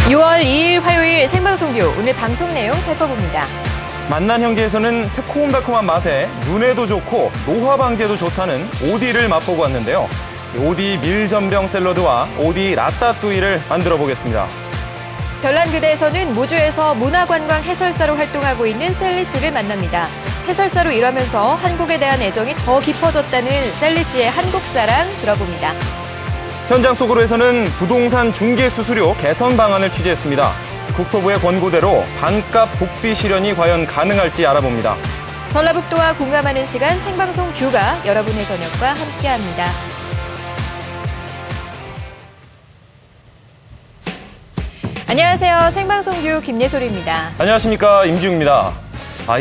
6월 2일 화요일 생방송뷰 오늘 방송 내용 살펴봅니다. 만난 형제에서는 새콤달콤한 맛에 눈에도 좋고 노화 방지에도 좋다는 오디를 맛보고 왔는데요. 오디 밀전병 샐러드와 오디 라따뚜이를 만들어 보겠습니다. 별난 그대에서는 무주에서 문화관광 해설사로 활동하고 있는 셀리 씨를 만납니다. 해설사로 일하면서 한국에 대한 애정이 더 깊어졌다는 셀리 씨의 한국사랑 들어봅니다. 현장 속으로에서는 부동산 중개 수수료 개선 방안을 취재했습니다. 국토부의 권고대로 반값 복비 실현이 과연 가능할지 알아봅니다. 전라북도와 공감하는 시간 생방송 뷰가 여러분의 저녁과 함께합니다. 안녕하세요. 생방송 뷰 김예솔입니다. 안녕하십니까, 임지웅입니다.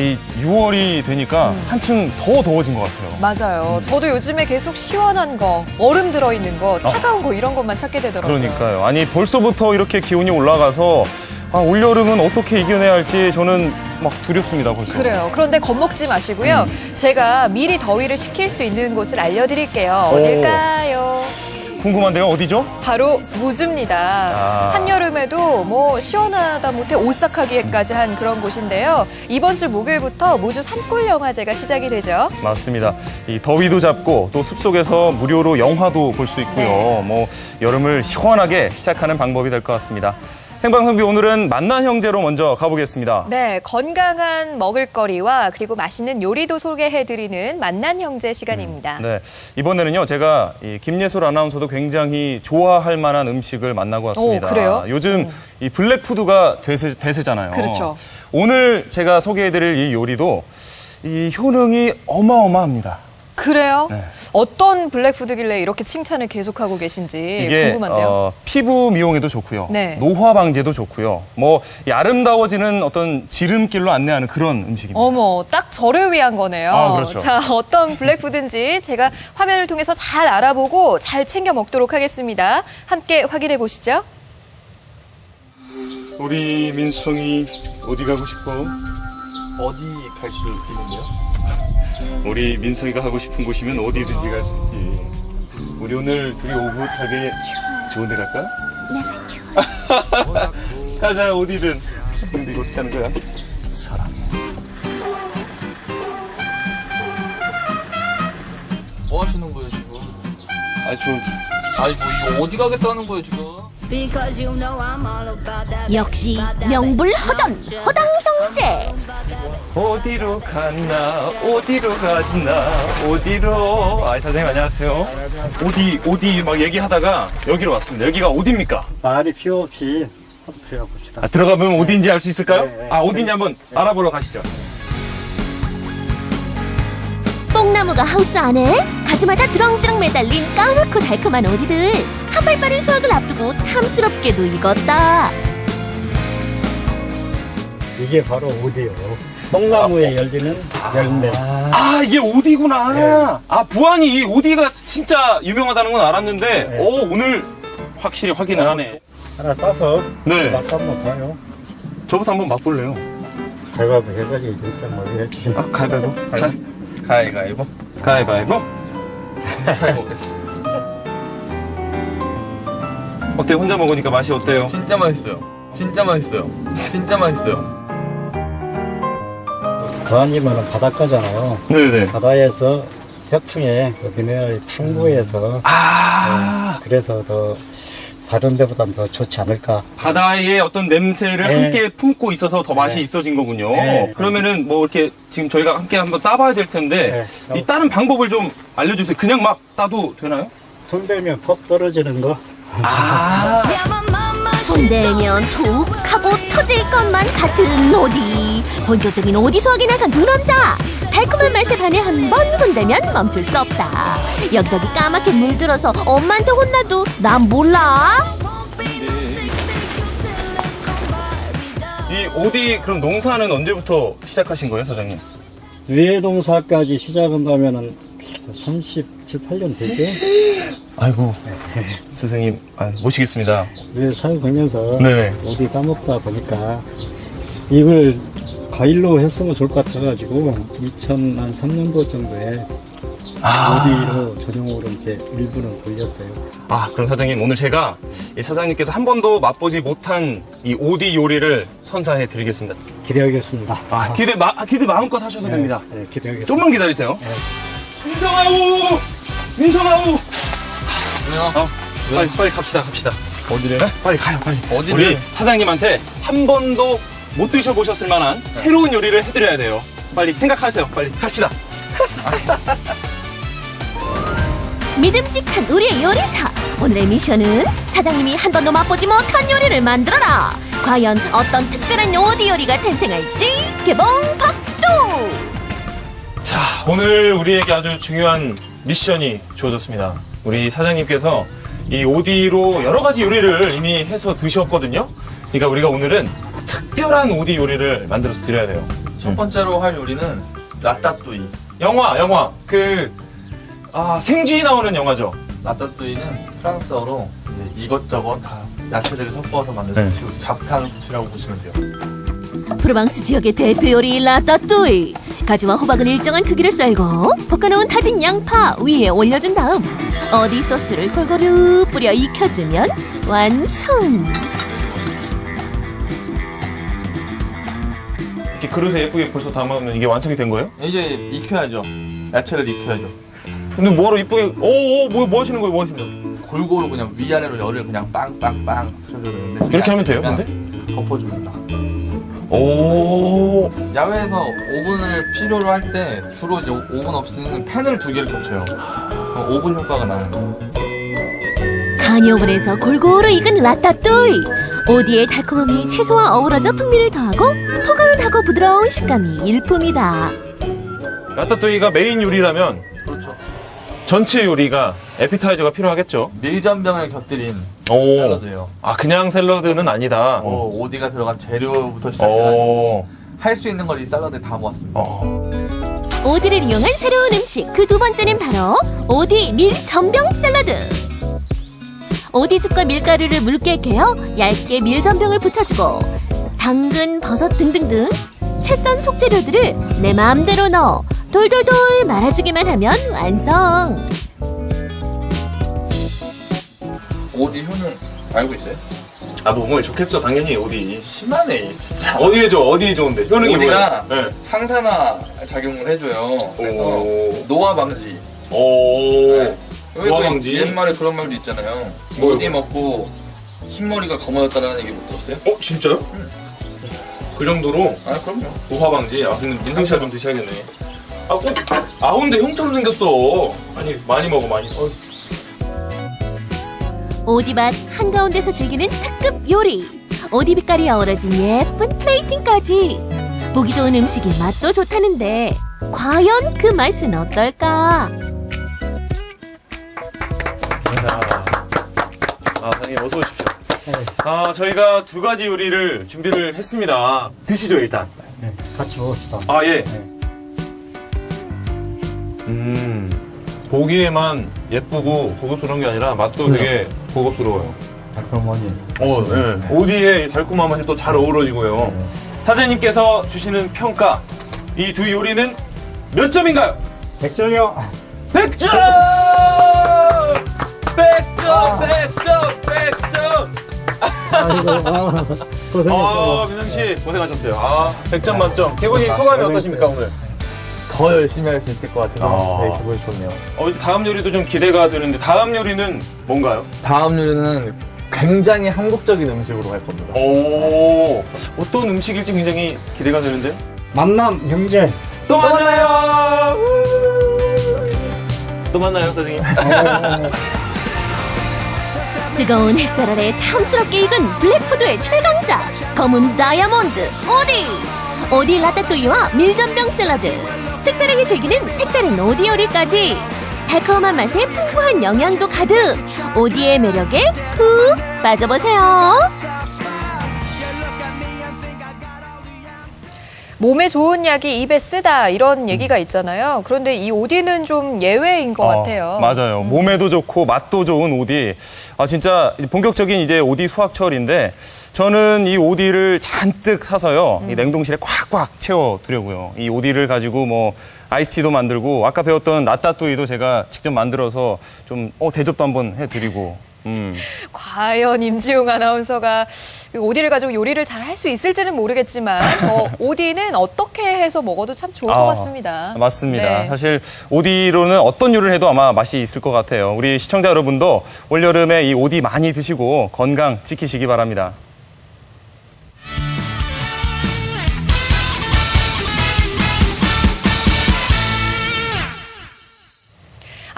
이 6월이 되니까 한층 더 더워진 것 같아요. 맞아요. 저도 요즘에 계속 시원한 거, 얼음 들어있는 거, 차가운 거 이런 것만 찾게 되더라고요. 그러니까요. 아니 벌써부터 이렇게 기온이 올라가서 올여름은 어떻게 이겨내야 할지 저는 막 두렵습니다. 벌써. 그래요. 그런데 겁먹지 마시고요. 제가 미리 더위를 식힐 수 있는 곳을 알려드릴게요. 어딜까요? 궁금한데요. 어디죠? 바로 무주입니다. 한여름에도 뭐 시원하다 못해 오싹하기까지 한 그런 곳인데요. 이번 주 목요일부터 무주 산골 영화제가 시작이 되죠. 맞습니다. 이 더위도 잡고 또 숲속에서 무료로 영화도 볼 수 있고요. 네. 뭐 여름을 시원하게 시작하는 방법이 될 것 같습니다. 생방송비 오늘은 만난 형제로 먼저 가보겠습니다. 네, 건강한 먹을거리와 그리고 맛있는 요리도 소개해드리는 만난 형제 시간입니다. 네, 이번에는요 제가 이 김예솔 아나운서도 굉장히 좋아할 만한 음식을 만나고 왔습니다. 그래요? 요즘 이 블랙푸드가 대세잖아요. 그렇죠. 오늘 제가 소개해드릴 이 요리도 이 효능이 어마어마합니다. 그래요? 네. 어떤 블랙푸드길래 이렇게 칭찬을 계속하고 계신지 이게 궁금한데요. 피부 미용에도 좋고요. 네. 노화 방지에도 좋고요. 뭐 이 아름다워지는 어떤 지름길로 안내하는 그런 음식입니다. 어머, 딱 저를 위한 거네요. 그렇죠. 자, 어떤 블랙푸드인지 제가 화면을 통해서 잘 알아보고 잘 챙겨 먹도록 하겠습니다. 함께 확인해 보시죠. 우리 민수성이 어디 가고 싶어? 어디 갈 수 있는데요? 우리 민성이가 가고 싶은 곳이면 어디든지 갈 수 있지. 우리 오늘 둘이 오붓하게 좋은 데 갈까? 네, 가자, 어디든. 근데 이거 어떻게 하는 거야? 뭐 하시는 거예요 지금? 저 아니 뭐 이거 어디 가겠다는 거예요 지금? 역시 명불허전 허당 형제. 어디로 갔나, 어디로. 선생님 안녕하세요. 어디 막 얘기하다가 여기로 왔습니다. 여기가 어디입니까? 말이 필요 없이 한번 들어가 봅시다. 들어가보면 어디인지 알 수 있을까요? 네. 어디인지 한번 알아보러 가시죠. 뽕나무가 하우스 안에 가지마다 주렁주렁 매달린 까맣고 달콤한 오디들. 한발 빠른 수확을 앞두고 탐스럽게도 익었다. 이게 바로 오디요. 뽕나무에 열리는 열매. 이게 오디구나. 네. 부안이 이 오디가 진짜 유명하다는 건 알았는데, 네. 오늘 확실히 확인을 하네. 하나 따서 네. 맛 한번 봐요. 저부터 한번 맛볼래요. 가위바위보 해가지고 이제 좀 먹어야지. 가위바위보. 자, 가위가위보. 가위바위보. 잘 먹겠습니다. 어때요? 혼자 먹으니까 맛이 어때요? 진짜 맛있어요. 진짜 맛있어요. 진짜 맛있어요. 부안이면은 바닷가잖아요. 네네. 바다에서 해충에 그 미네랄이 풍부해서 그래서 더 다른 데보단 더 좋지 않을까. 바다의 어떤 냄새를 네. 함께 품고 있어서 더 맛이 네. 있어진 거군요. 네. 그러면은 뭐 이렇게 지금 저희가 함께 한번 따봐야 될 텐데, 네. 이 따는 방법을 좀 알려주세요. 그냥 막 따도 되나요? 손대면 퍽 떨어지는 거. 손대면 툭 하고 터질 것만 같은 오디. 본격적인 오디 수확에 나선 두 남자. 달콤한 맛에 반해 한 번 손대면 멈출 수 없다. 여기저기 까맣게 물들어서 엄마한테 혼나도 난 몰라. 이 오디 그럼 농사는 언제부터 시작하신 거예요, 사장님? 유해농사까지 시작한다면은 37, 8년 되죠? 아이고, 선생님 모시겠습니다. 유해 사육하면서 네. 어디 까먹다 보니까 이걸 과일로 했으면 좋을 것 같아가지고 2003년도 정도에 오디로 전용으로 이렇게 일부는 돌렸어요. 아, 그럼 사장님, 오늘 제가 이 사장님께서 한 번도 맛보지 못한 이 오디 요리를 선사해 드리겠습니다. 기대하겠습니다. 아, 기대 마음껏 하셔도 됩니다. 네, 기대하겠습니다. 좀만 기다리세요. 네. 민성아우! 민성아우! 왜요? 빨리 갑시다. 어디를? 네? 빨리 가요, 빨리. 어디를? 우리 사장님한테 한 번도 못 드셔보셨을 만한 새로운 요리를 해드려야 돼요. 빨리 생각하세요. 빨리 갑시다. 믿음직한 우리의 요리사. 오늘의 미션은 사장님이 한 번도 맛보지 못한 요리를 만들어라. 과연 어떤 특별한 오디 요리가 탄생할지 개봉 박두. 자, 오늘 우리에게 아주 중요한 미션이 주어졌습니다. 우리 사장님께서 이 오디로 여러 가지 요리를 이미 해서 드셨거든요. 그러니까 우리가 오늘은 특별한 오디 요리를 만들어서 드려야 돼요. 첫 번째로 할 요리는 라따뚜이. 영화. 생쥐 나오는 영화죠. 라따뚜이는 프랑스어로 이제 이것저것 다 야채들을 섞어서 만든 네. 스튜, 잡탕 스튜라고 보시면 돼요. 프로방스 지역의 대표 요리 라따뚜이. 가지와 호박은 일정한 크기를 썰고 볶아놓은 다진 양파 위에 올려준 다음 어디 소스를 골고루 뿌려 익혀주면 완성. 이렇게 그릇에 예쁘게 벌써 담아놓으면 이게 완성이 된 거예요? 이제 익혀야죠. 야채를 익혀야죠. 근데 뭐하러 이쁘게, 뭐 하시는 거예요? 뭐 하시는 거예요? 골고루 그냥 위아래로 열을 그냥 빵빵빵 틀어줘야 되는데 이렇게 하면 돼요, 덮어줍니다. 오, 야외에서 오븐을 필요로 할 때 주로 이제 오븐 없이는 팬을 2개를 겹쳐요. 오븐 효과가 나는 거예요. 간이 오븐에서 골고루 익은 라따뚜이. 오디의 달콤함이 채소와 어우러져 풍미를 더하고 포근하고 부드러운 식감이 일품이다. 라따뚜이가 메인 요리라면 그렇죠. 전체 요리가 에피타이저가 필요하겠죠? 밀전병을 곁들인 오. 샐러드예요. 아, 그냥 샐러드는 아니다. 오디가 들어간 재료부터 시작해가지고 오. 할 수 있는 걸 이 샐러드에 다 모았습니다. 오디를 이용한 새로운 음식 그 두 번째는 바로 오디 밀전병 샐러드. 오디즙과 밀가루를 묽게 개어 얇게 밀전병을 붙여주고 당근, 버섯 등등등 채썬 속재료들을 내 마음대로 넣어 돌돌돌 말아주기만 하면 완성. 오디 효능 알고 있어요? 아, 몸에 좋겠죠, 당연히, 오디. 심하네 진짜. 어디에 좋은데? 효능이 오디가 뭐예요? 네. 항산화 작용을 해줘요. 그래서 오. 노화 방지. 오. 네. 노화 왜 방지? 옛말에 그런 말도 있잖아요. 뭐요? 오디 먹고 흰머리가 검어졌다는 얘기 못 들었어요? 진짜요? 그 정도로 아 그럼요. 노화 방지. 아, 근데 민성 씨가 좀 드셔야겠네. 근데 형처럼 생겼어. 아니, 많이 먹어, 많이. 오디맛 한가운데서 즐기는 특급 요리. 오디 빛깔이 어우러진 예쁜 플레이팅까지. 보기 좋은 음식이 맛도 좋다는데 과연 그 맛은 어떨까? 사장님, 어서 오십시오. 저희가 두 가지 요리를 준비를 했습니다. 드시죠, 일단. 네, 같이 먹읍시다. 아, 예. 네. 보기에만 예쁘고 고급스러운 게 아니라 맛도 되게 고급스러워요. 달콤하니. 네. 오디의 달콤한 맛이 또 잘 어우러지고요. 사장님께서 주시는 평가, 이 두 요리는 몇 점인가요? 100점이요. 100점! 100점! 고생했어요. 민성씨, 고생하셨어요. 100점 만점. 기분이 소감이 어떠십니까, 오늘? 더 열심히 할 수 있을 것 같아서 아. 되게 기분이 좋네요. 다음 요리도 좀 기대가 되는데, 다음 요리는 뭔가요? 다음 요리는 굉장히 한국적인 음식으로 갈 겁니다. 어떤 음식일지 굉장히 기대가 되는데요? 만남 형제. 또 만나요! 또 만나요, 선생님. 뜨거운 햇살 아래 탐스럽게 익은 블랙푸드의 최강자 검은 다이아몬드 오디 라따뚜이와 밀전병 샐러드. 특별하게 즐기는 색다른 오디 요리까지. 달콤한 맛에 풍부한 영양도 가득. 오디의 매력에 푹 빠져보세요. 몸에 좋은 약이 입에 쓰다 이런 얘기가 있잖아요. 그런데 이 오디는 좀 예외인 것 같아요. 맞아요. 몸에도 좋고 맛도 좋은 오디. 진짜 본격적인 이제 오디 수확철인데 저는 이 오디를 잔뜩 사서요. 이 냉동실에 꽉꽉 채워두려고요. 이 오디를 가지고 뭐 아이스티도 만들고 아까 배웠던 라따뚜이도 제가 직접 만들어서 좀 대접도 한번 해드리고. 과연 임지웅 아나운서가 오디를 가지고 요리를 잘 할 수 있을지는 모르겠지만 오디는 어떻게 해서 먹어도 참 좋을 것 같습니다. 맞습니다. 네. 사실 오디로는 어떤 요리를 해도 아마 맛이 있을 것 같아요. 우리 시청자 여러분도 올여름에 이 오디 많이 드시고 건강 지키시기 바랍니다.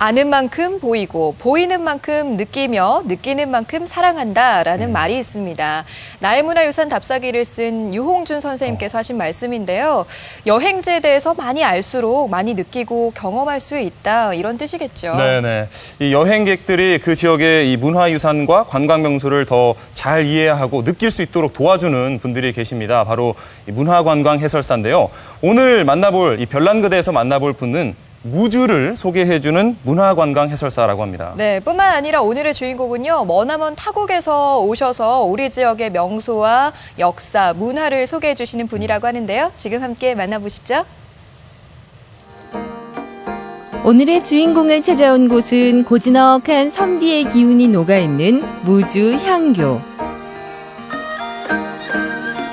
아는 만큼 보이고 보이는 만큼 느끼며 느끼는 만큼 사랑한다라는 말이 있습니다. 나의 문화유산 답사기를 쓴 유홍준 선생님께서 하신 말씀인데요. 여행지에 대해서 많이 알수록 많이 느끼고 경험할 수 있다 이런 뜻이겠죠. 네네. 이 여행객들이 그 지역의 이 문화유산과 관광명소를 더 잘 이해하고 느낄 수 있도록 도와주는 분들이 계십니다. 바로 이 문화관광 해설사인데요. 오늘 만나볼 이 별난그대에서 만나볼 분은 무주를 소개해주는 문화관광 해설사라고 합니다. 네, 뿐만 아니라 오늘의 주인공은요, 머나먼 타국에서 오셔서 우리 지역의 명소와 역사, 문화를 소개해 주시는 분이라고 하는데요. 지금 함께 만나보시죠. 오늘의 주인공을 찾아온 곳은 고즈넉한 선비의 기운이 녹아있는 무주 향교.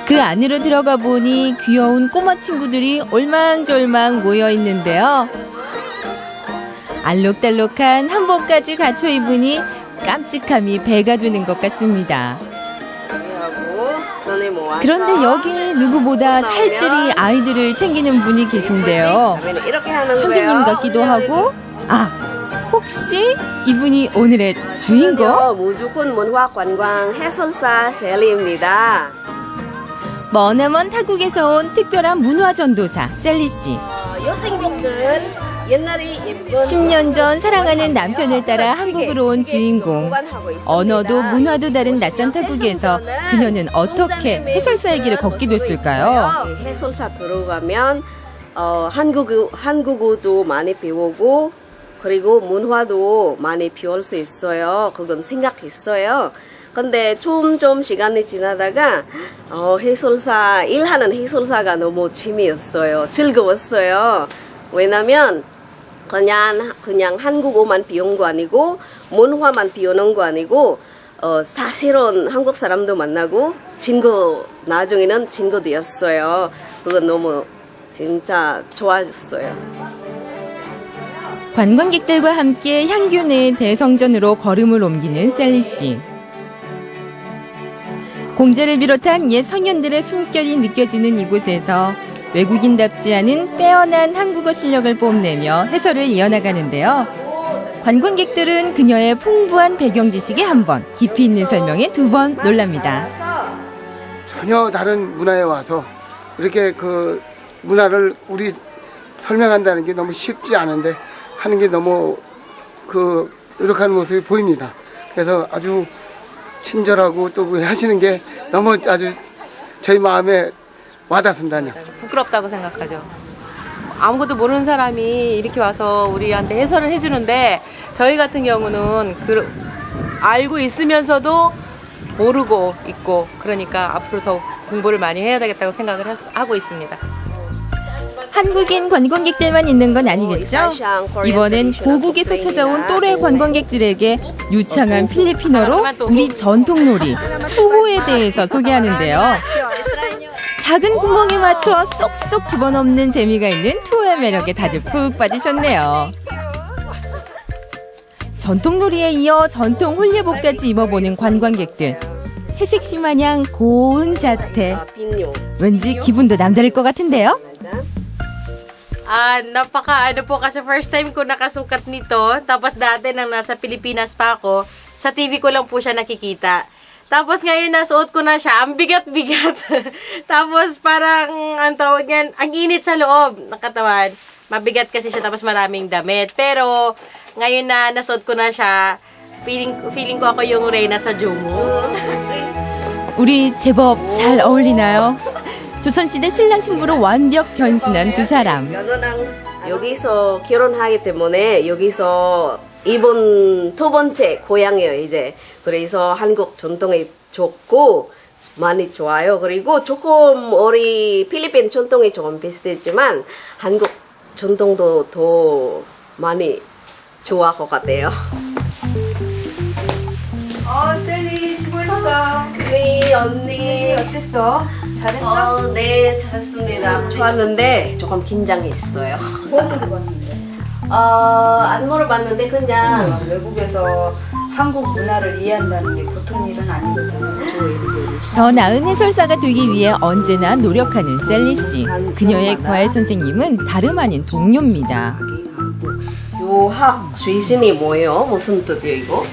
그 안으로 들어가 보니 귀여운 꼬마 친구들이 올망졸망 모여 있는데요. 알록달록한 한복까지 갖춰 입으니 깜찍함이 배가 되는 것 같습니다. 그런데 여기 누구보다 살뜰히 아이들을 챙기는 분이 계신데요. 선생님 같기도 하고, 혹시 이분이 오늘의 주인공? 무주군 문화관광 해설사 셀리입니다. 머나먼 타국에서 온 특별한 문화전도사 셀리 씨. 여성분들 옛날에 예쁜 10년 전 사랑하는 남편을 따라 한국으로 온 주인공. 언어도 문화도 다른 낯선 타국에서 그녀는 어떻게 해설사의 길을 걷게 됐을까요? 해설사 들어가면 한국어도 많이 배우고 그리고 문화도 많이 배울 수 있어요. 그건 생각했어요. 근데 좀 시간이 지나다가 해설사 일하는 해설사가 너무 재미있어요. 즐거웠어요. 왜냐면 그냥 한국어만 배운 거 아니고 문화만 배우는 거 아니고 사실은 한국 사람도 만나고 나중에는 친구 되었어요. 그건 너무 진짜 좋아졌어요. 관광객들과 함께 향교 내 대성전으로 걸음을 옮기는 셀리 씨. 공자를 비롯한 옛 성현들의 숨결이 느껴지는 이곳에서 외국인답지 않은 빼어난 한국어 실력을 뽐내며 해설을 이어나가는데요. 관광객들은 그녀의 풍부한 배경 지식에 한 번, 깊이 있는 설명에 두 번 놀랍니다. 전혀 다른 문화에 와서 이렇게 그 문화를 우리 설명한다는 게 너무 쉽지 않은데 하는 게 너무 노력하는 모습이 보입니다. 그래서 아주 친절하고 또 하시는 게 너무 아주 저희 마음에 와닿습니다요. 부끄럽다고 생각하죠. 아무것도 모르는 사람이 이렇게 와서 우리한테 해설을 해주는데 저희 같은 경우는 알고 있으면서도 모르고 있고 그러니까 앞으로 더 공부를 많이 해야 되겠다고 생각을 하고 있습니다. 한국인 관광객들만 있는 건 아니겠죠? 이번엔 고국에서 찾아온 또래 관광객들에게 유창한 필리핀어로 우리 전통놀이 투호에 대해서 소개하는데요. 작은 구멍에 맞춰 쏙쏙 집어넣는 재미가 있는 투호의 매력에 다들 푹 빠지셨네요. 전통놀이에 이어 전통 홀예복까지 입어보는 관광객들. 새색시 마냥 고운 자태. 왠지 기분도 남다를 것 같은데요? Ano po kasi first time ko nakasukat nito. Tapos dati nang nasa Pilipinas pa ako, sa TV ko lang po siya nakikita. Tapos ngayon nasuot ko na siya, ang bigat-bigat. Tapos parang, ang tawag niyan, ang init sa loob ng katawan. Mabigat kasi siya tapos maraming damit. Pero ngayon na nasuot ko na siya, feeling ko ako yung Reyna sa Jomo. 우리 제법 잘 어울리나요? 조선시대 신랑 신부로 완벽 변신한 두 사람. 여기서 결혼하기 때문에 여기서 이번 두 번째 고향이에요 이제. 그래서 한국 전통이 좋고 많이 좋아요. 그리고 조금 우리 필리핀 전통이 조금 비슷했지만 한국 전통도 더 많이 좋아할 것 같아요. 셀리 수고했어. 우리 언니 어땠어? 잘했어? 네 잘했습니다. 좋았는데 조금 긴장했어요. 뭐 물어봤는데? 안 물어봤는데 그냥 외국에서 한국 문화를 이해한다는 게 보통 일은 아니거든. 더 나은 해설사가 되기 위해 언제나 노력하는 셀리 씨. 그녀의 과외 선생님은 다름 아닌 동료입니다. 유학 출신이 뭐예요? 무슨 뜻이에요 이거?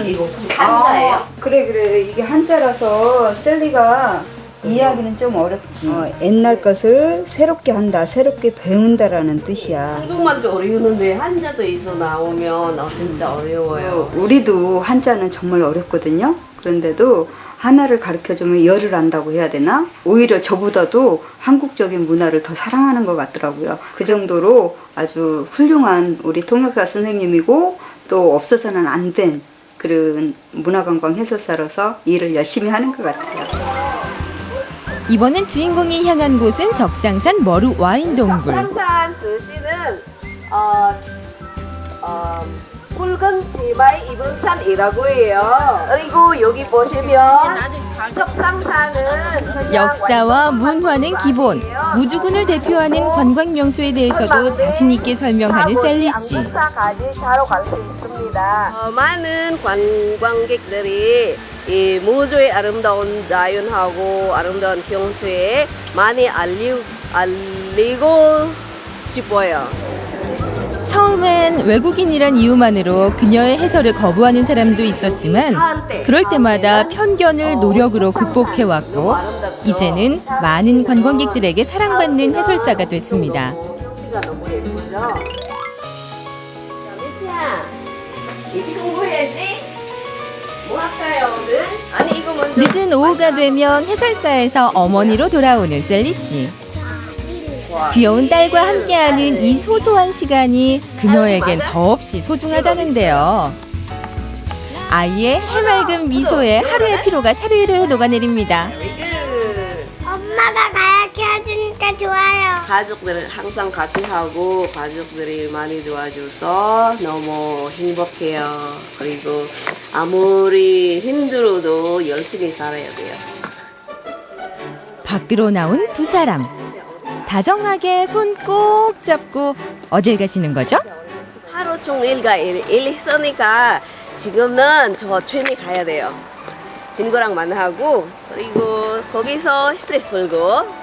이거 한자예요? 그래 이게 한자라서 셀리가 이해하기는 좀 어렵지. 옛날 것을 새롭게 한다, 새롭게 배운다라는 뜻이야. 한국말도 어려우는데 한자도 있어 나오면 진짜 어려워요. 우리도 한자는 정말 어렵거든요. 그런데도 하나를 가르쳐주면 열을 안다고 해야 되나? 오히려 저보다도 한국적인 문화를 더 사랑하는 것 같더라고요. 그 정도로 아주 훌륭한 우리 통역사 선생님이고 또 없어서는 안 된 그런 문화관광 해설사로서 일을 열심히 하는 것 같아요. 이번엔 주인공이 향한 곳은 적상산 머루 와인 동굴. 적상산 뜻이는 붉은 치마에 입은 산이라고 해요. 그리고 여기 보시면 적상산은 그냥 역사와 문화는 기본. 무주군을 대표하는 관광 명소에 대해서도 자신 있게 설명하는 셀리 씨. 양사까지 자러 갈 수 있습니다. 많은 관광객들이 이 무주의 아름다운 자연하고 아름다운 경치에 많이 알리고 싶어요. 처음엔 외국인이란 이유만으로 그녀의 해설을 거부하는 사람도 있었지만 그럴 때마다 편견을 노력으로 극복해왔고 이제는 많은 관광객들에게 사랑받는 해설사가 됐습니다. 경치가 너무 예쁘죠? 미치야, 이제 공부해야지. 뭐 할까요 오늘? 아니 이거 먼저. 늦은 오후가 되면 해설사에서 어머니로 돌아오는 셀리 씨. 귀여운 딸과 함께하는 이 소소한 시간이 그녀에겐 더없이 소중하다는데요. 아이의 해맑은 미소에 하루의 피로가 사르르 녹아내립니다. 엄마가 가야게 해주니까 좋아요. 가족들 항상 같이 하고 가족들이 많이 도와줘서 너무 행복해요. 그리고 아무리 힘들어도 열심히 살아야 돼요. 밖으로 나온 두 사람. 다정하게 손 꼭 잡고 어딜 가시는 거죠? 하루 종일 일 있으니까 지금은 저 취미 가야 돼요. 친구랑 만나고 그리고 거기서 스트레스 풀고.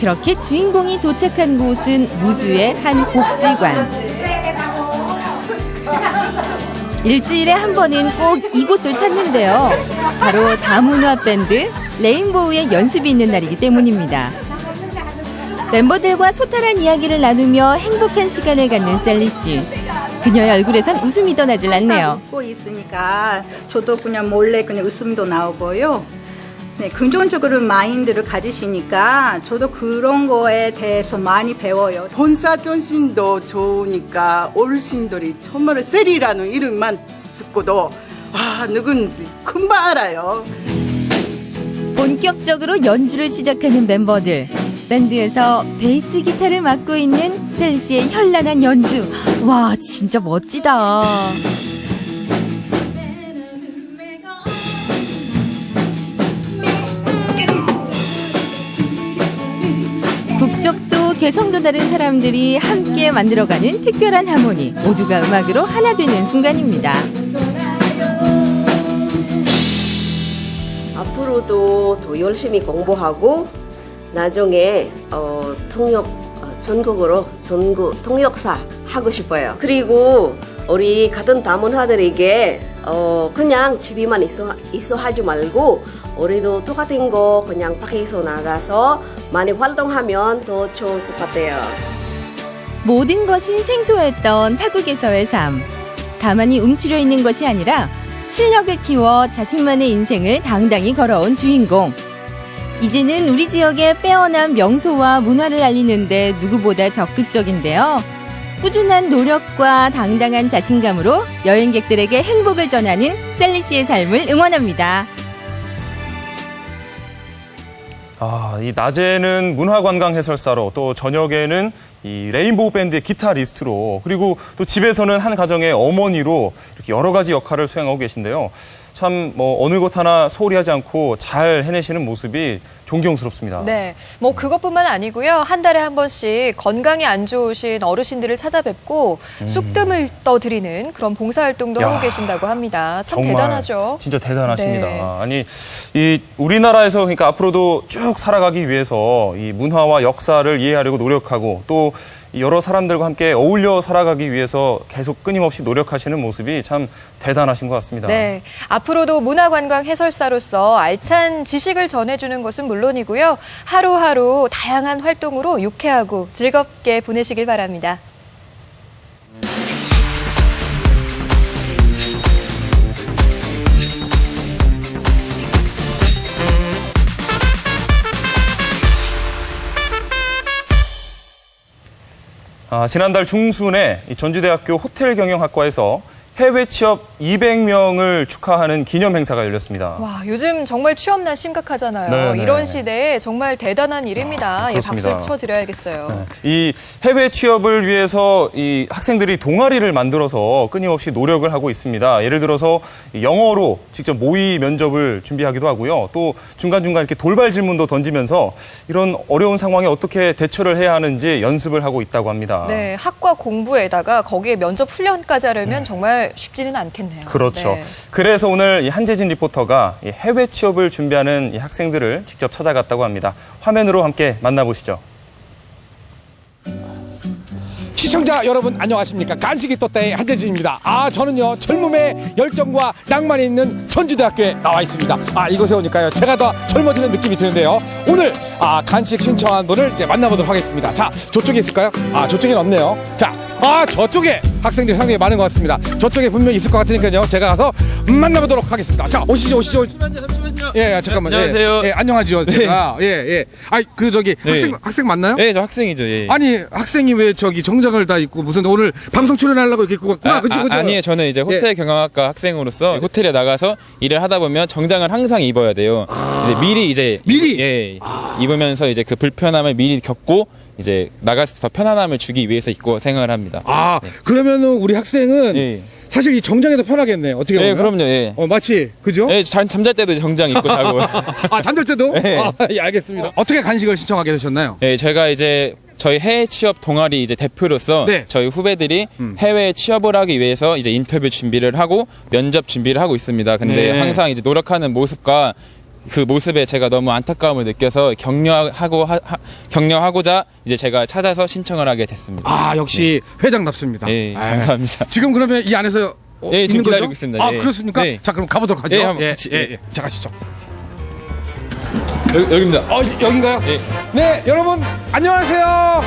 그렇게 주인공이 도착한 곳은 무주의 한 복지관. 일주일에 한 번은 꼭 이곳을 찾는데요. 바로 다문화 밴드 레인보우의 연습이 있는 날이기 때문입니다. 멤버들과 소탈한 이야기를 나누며 행복한 시간을 갖는 셀리 씨. 그녀의 얼굴에선 웃음이 떠나질 않네요. 웃고 있으니까 저도 그냥 몰래 그냥 웃음도 나오고요. 네, 긍정적으로 마인드를 가지시니까 저도 그런 거에 대해서 많이 배워요. 본사 전신도 좋으니까 어르신들이 정말 셀이라는 이름만 듣고도 누군지 금방 알아요. 본격적으로 연주를 시작하는 멤버들. 밴드에서 베이스 기타를 맡고 있는 셀리 씨의 현란한 연주. 와, 진짜 멋지다. 국적도 개성도 다른 사람들이 함께 만들어가는 특별한 하모니. 모두가 음악으로 하나 되는 순간입니다. 앞으로도 더 열심히 공부하고 나중에 전국 통역사 하고 싶어요. 그리고 우리 같은 다문화들에게 그냥 집에만 있어 하지 말고 우리도 똑같은 거 그냥 밖에서 나가서 많이 활동하면 더 좋을 것 같아요. 모든 것이 생소했던 타국에서의 삶. 가만히 움츠려 있는 것이 아니라 실력을 키워 자신만의 인생을 당당히 걸어온 주인공. 이제는 우리 지역의 빼어난 명소와 문화를 알리는데 누구보다 적극적인데요. 꾸준한 노력과 당당한 자신감으로 여행객들에게 행복을 전하는 셀리 씨의 삶을 응원합니다. 이 낮에는 문화관광 해설사로, 또 저녁에는 이 레인보우 밴드의 기타리스트로, 그리고 또 집에서는 한 가정의 어머니로 이렇게 여러 가지 역할을 수행하고 계신데요. 참 어느 것 하나 소홀히 하지 않고 잘 해내시는 모습이 존경스럽습니다. 네, 그것뿐만 아니고요. 한 달에 한 번씩 건강이 안 좋으신 어르신들을 찾아뵙고 쑥뜸을 떠드리는 그런 봉사활동도 하고 계신다고 합니다. 참 정말 대단하죠. 진짜 대단하십니다. 네. 아니, 이 우리나라에서 그러니까 앞으로도 쭉 살아가기 위해서 이 문화와 역사를 이해하려고 노력하고, 또 여러 사람들과 함께 어울려 살아가기 위해서 계속 끊임없이 노력하시는 모습이 참 대단하신 것 같습니다. 네, 앞으로도 문화관광 해설사로서 알찬 지식을 전해주는 것은 물론이고요. 하루하루 다양한 활동으로 유쾌하고 즐겁게 보내시길 바랍니다. 지난달 중순에 이 전주대학교 호텔경영학과에서 해외 취업 200명을 축하하는 기념 행사가 열렸습니다. 와, 요즘 정말 취업난 심각하잖아요. 네네. 이런 시대에 정말 대단한 일입니다. 그렇습니다. 박수 쳐드려야겠어요. 이 해외 취업을 위해서 이 학생들이 동아리를 만들어서 끊임없이 노력을 하고 있습니다. 예를 들어서 영어로 직접 모의 면접을 준비하기도 하고요. 또 중간중간 이렇게 돌발 질문도 던지면서 이런 어려운 상황에 어떻게 대처를 해야 하는지 연습을 하고 있다고 합니다. 네, 학과 공부에다가 거기에 면접 훈련까지 하려면 정말 쉽지는 않겠네요. 그렇죠. 네. 그래서 오늘 이 한재진 리포터가 이 해외 취업을 준비하는 이 학생들을 직접 찾아갔다고 합니다. 화면으로 함께 만나보시죠. 시청자 여러분 안녕하십니까. 간식이 떴다의 한재진입니다. 저는요 젊음의 열정과 낭만이 있는 전주대학교에 나와 있습니다. 이곳에 오니까요 제가 더 젊어지는 느낌이 드는데요. 오늘 간식 신청한 분을 이제 만나보도록 하겠습니다. 자, 저쪽에 있을까요? 저쪽에는 없네요. 자, 저쪽에 학생들이 상당히 많은 것 같습니다. 저쪽에 분명히 있을 것 같으니까요 제가 가서 만나보도록 하겠습니다. 자, 오시죠. 잠시만요. 예, 잠깐만요. 안녕하세요. 예, 안녕하죠. 제가 예. 학생 맞나요? 네, 저 학생이죠. 예. 아니, 학생이 왜 저기 정장을 다 입고 무슨 오늘 방송 출연하려고 이렇게 입고 갔구나. 그죠? 아니에요. 저는 이제 호텔 경영학과 학생으로서 호텔에 나가서 일을 하다 보면 정장을 항상 입어야 돼요. 이제 미리 입으면서 이제 그 불편함을 미리 겪고 이제 나갔을 때 더 편안함을 주기 위해서 입고 생활을 합니다. 그러면은 우리 학생은 사실 이 정장이 더 편하겠네. 어떻게 보면. 그럼요. 예. 마치 그죠? 예, 잠잘 때도 정장 입고 자고. 잠잘 때도? 네. 예, 알겠습니다. 어떻게 간식을 신청하게 되셨나요? 예, 제가 이제 저희 해외 취업 동아리 이제 대표로서 저희 후배들이 해외 취업을 하기 위해서 이제 인터뷰 준비를 하고 면접 준비를 하고 있습니다. 근데 항상 이제 노력하는 모습과 그 모습에 제가 너무 안타까움을 느껴서 격려하고자 이제 제가 찾아서 신청을 하게 됐습니다. 역시 회장답습니다. 예, 감사합니다. 지금 그러면 이 안에서 예, 지금 있는 기다리고 거죠? 있습니다. 예. 그렇습니까? 네. 자, 그럼 가보도록 하죠. 예, 한번 같이. 자, 가시죠. 여기입니다. 여긴가요? 네, 여러분 안녕하세요.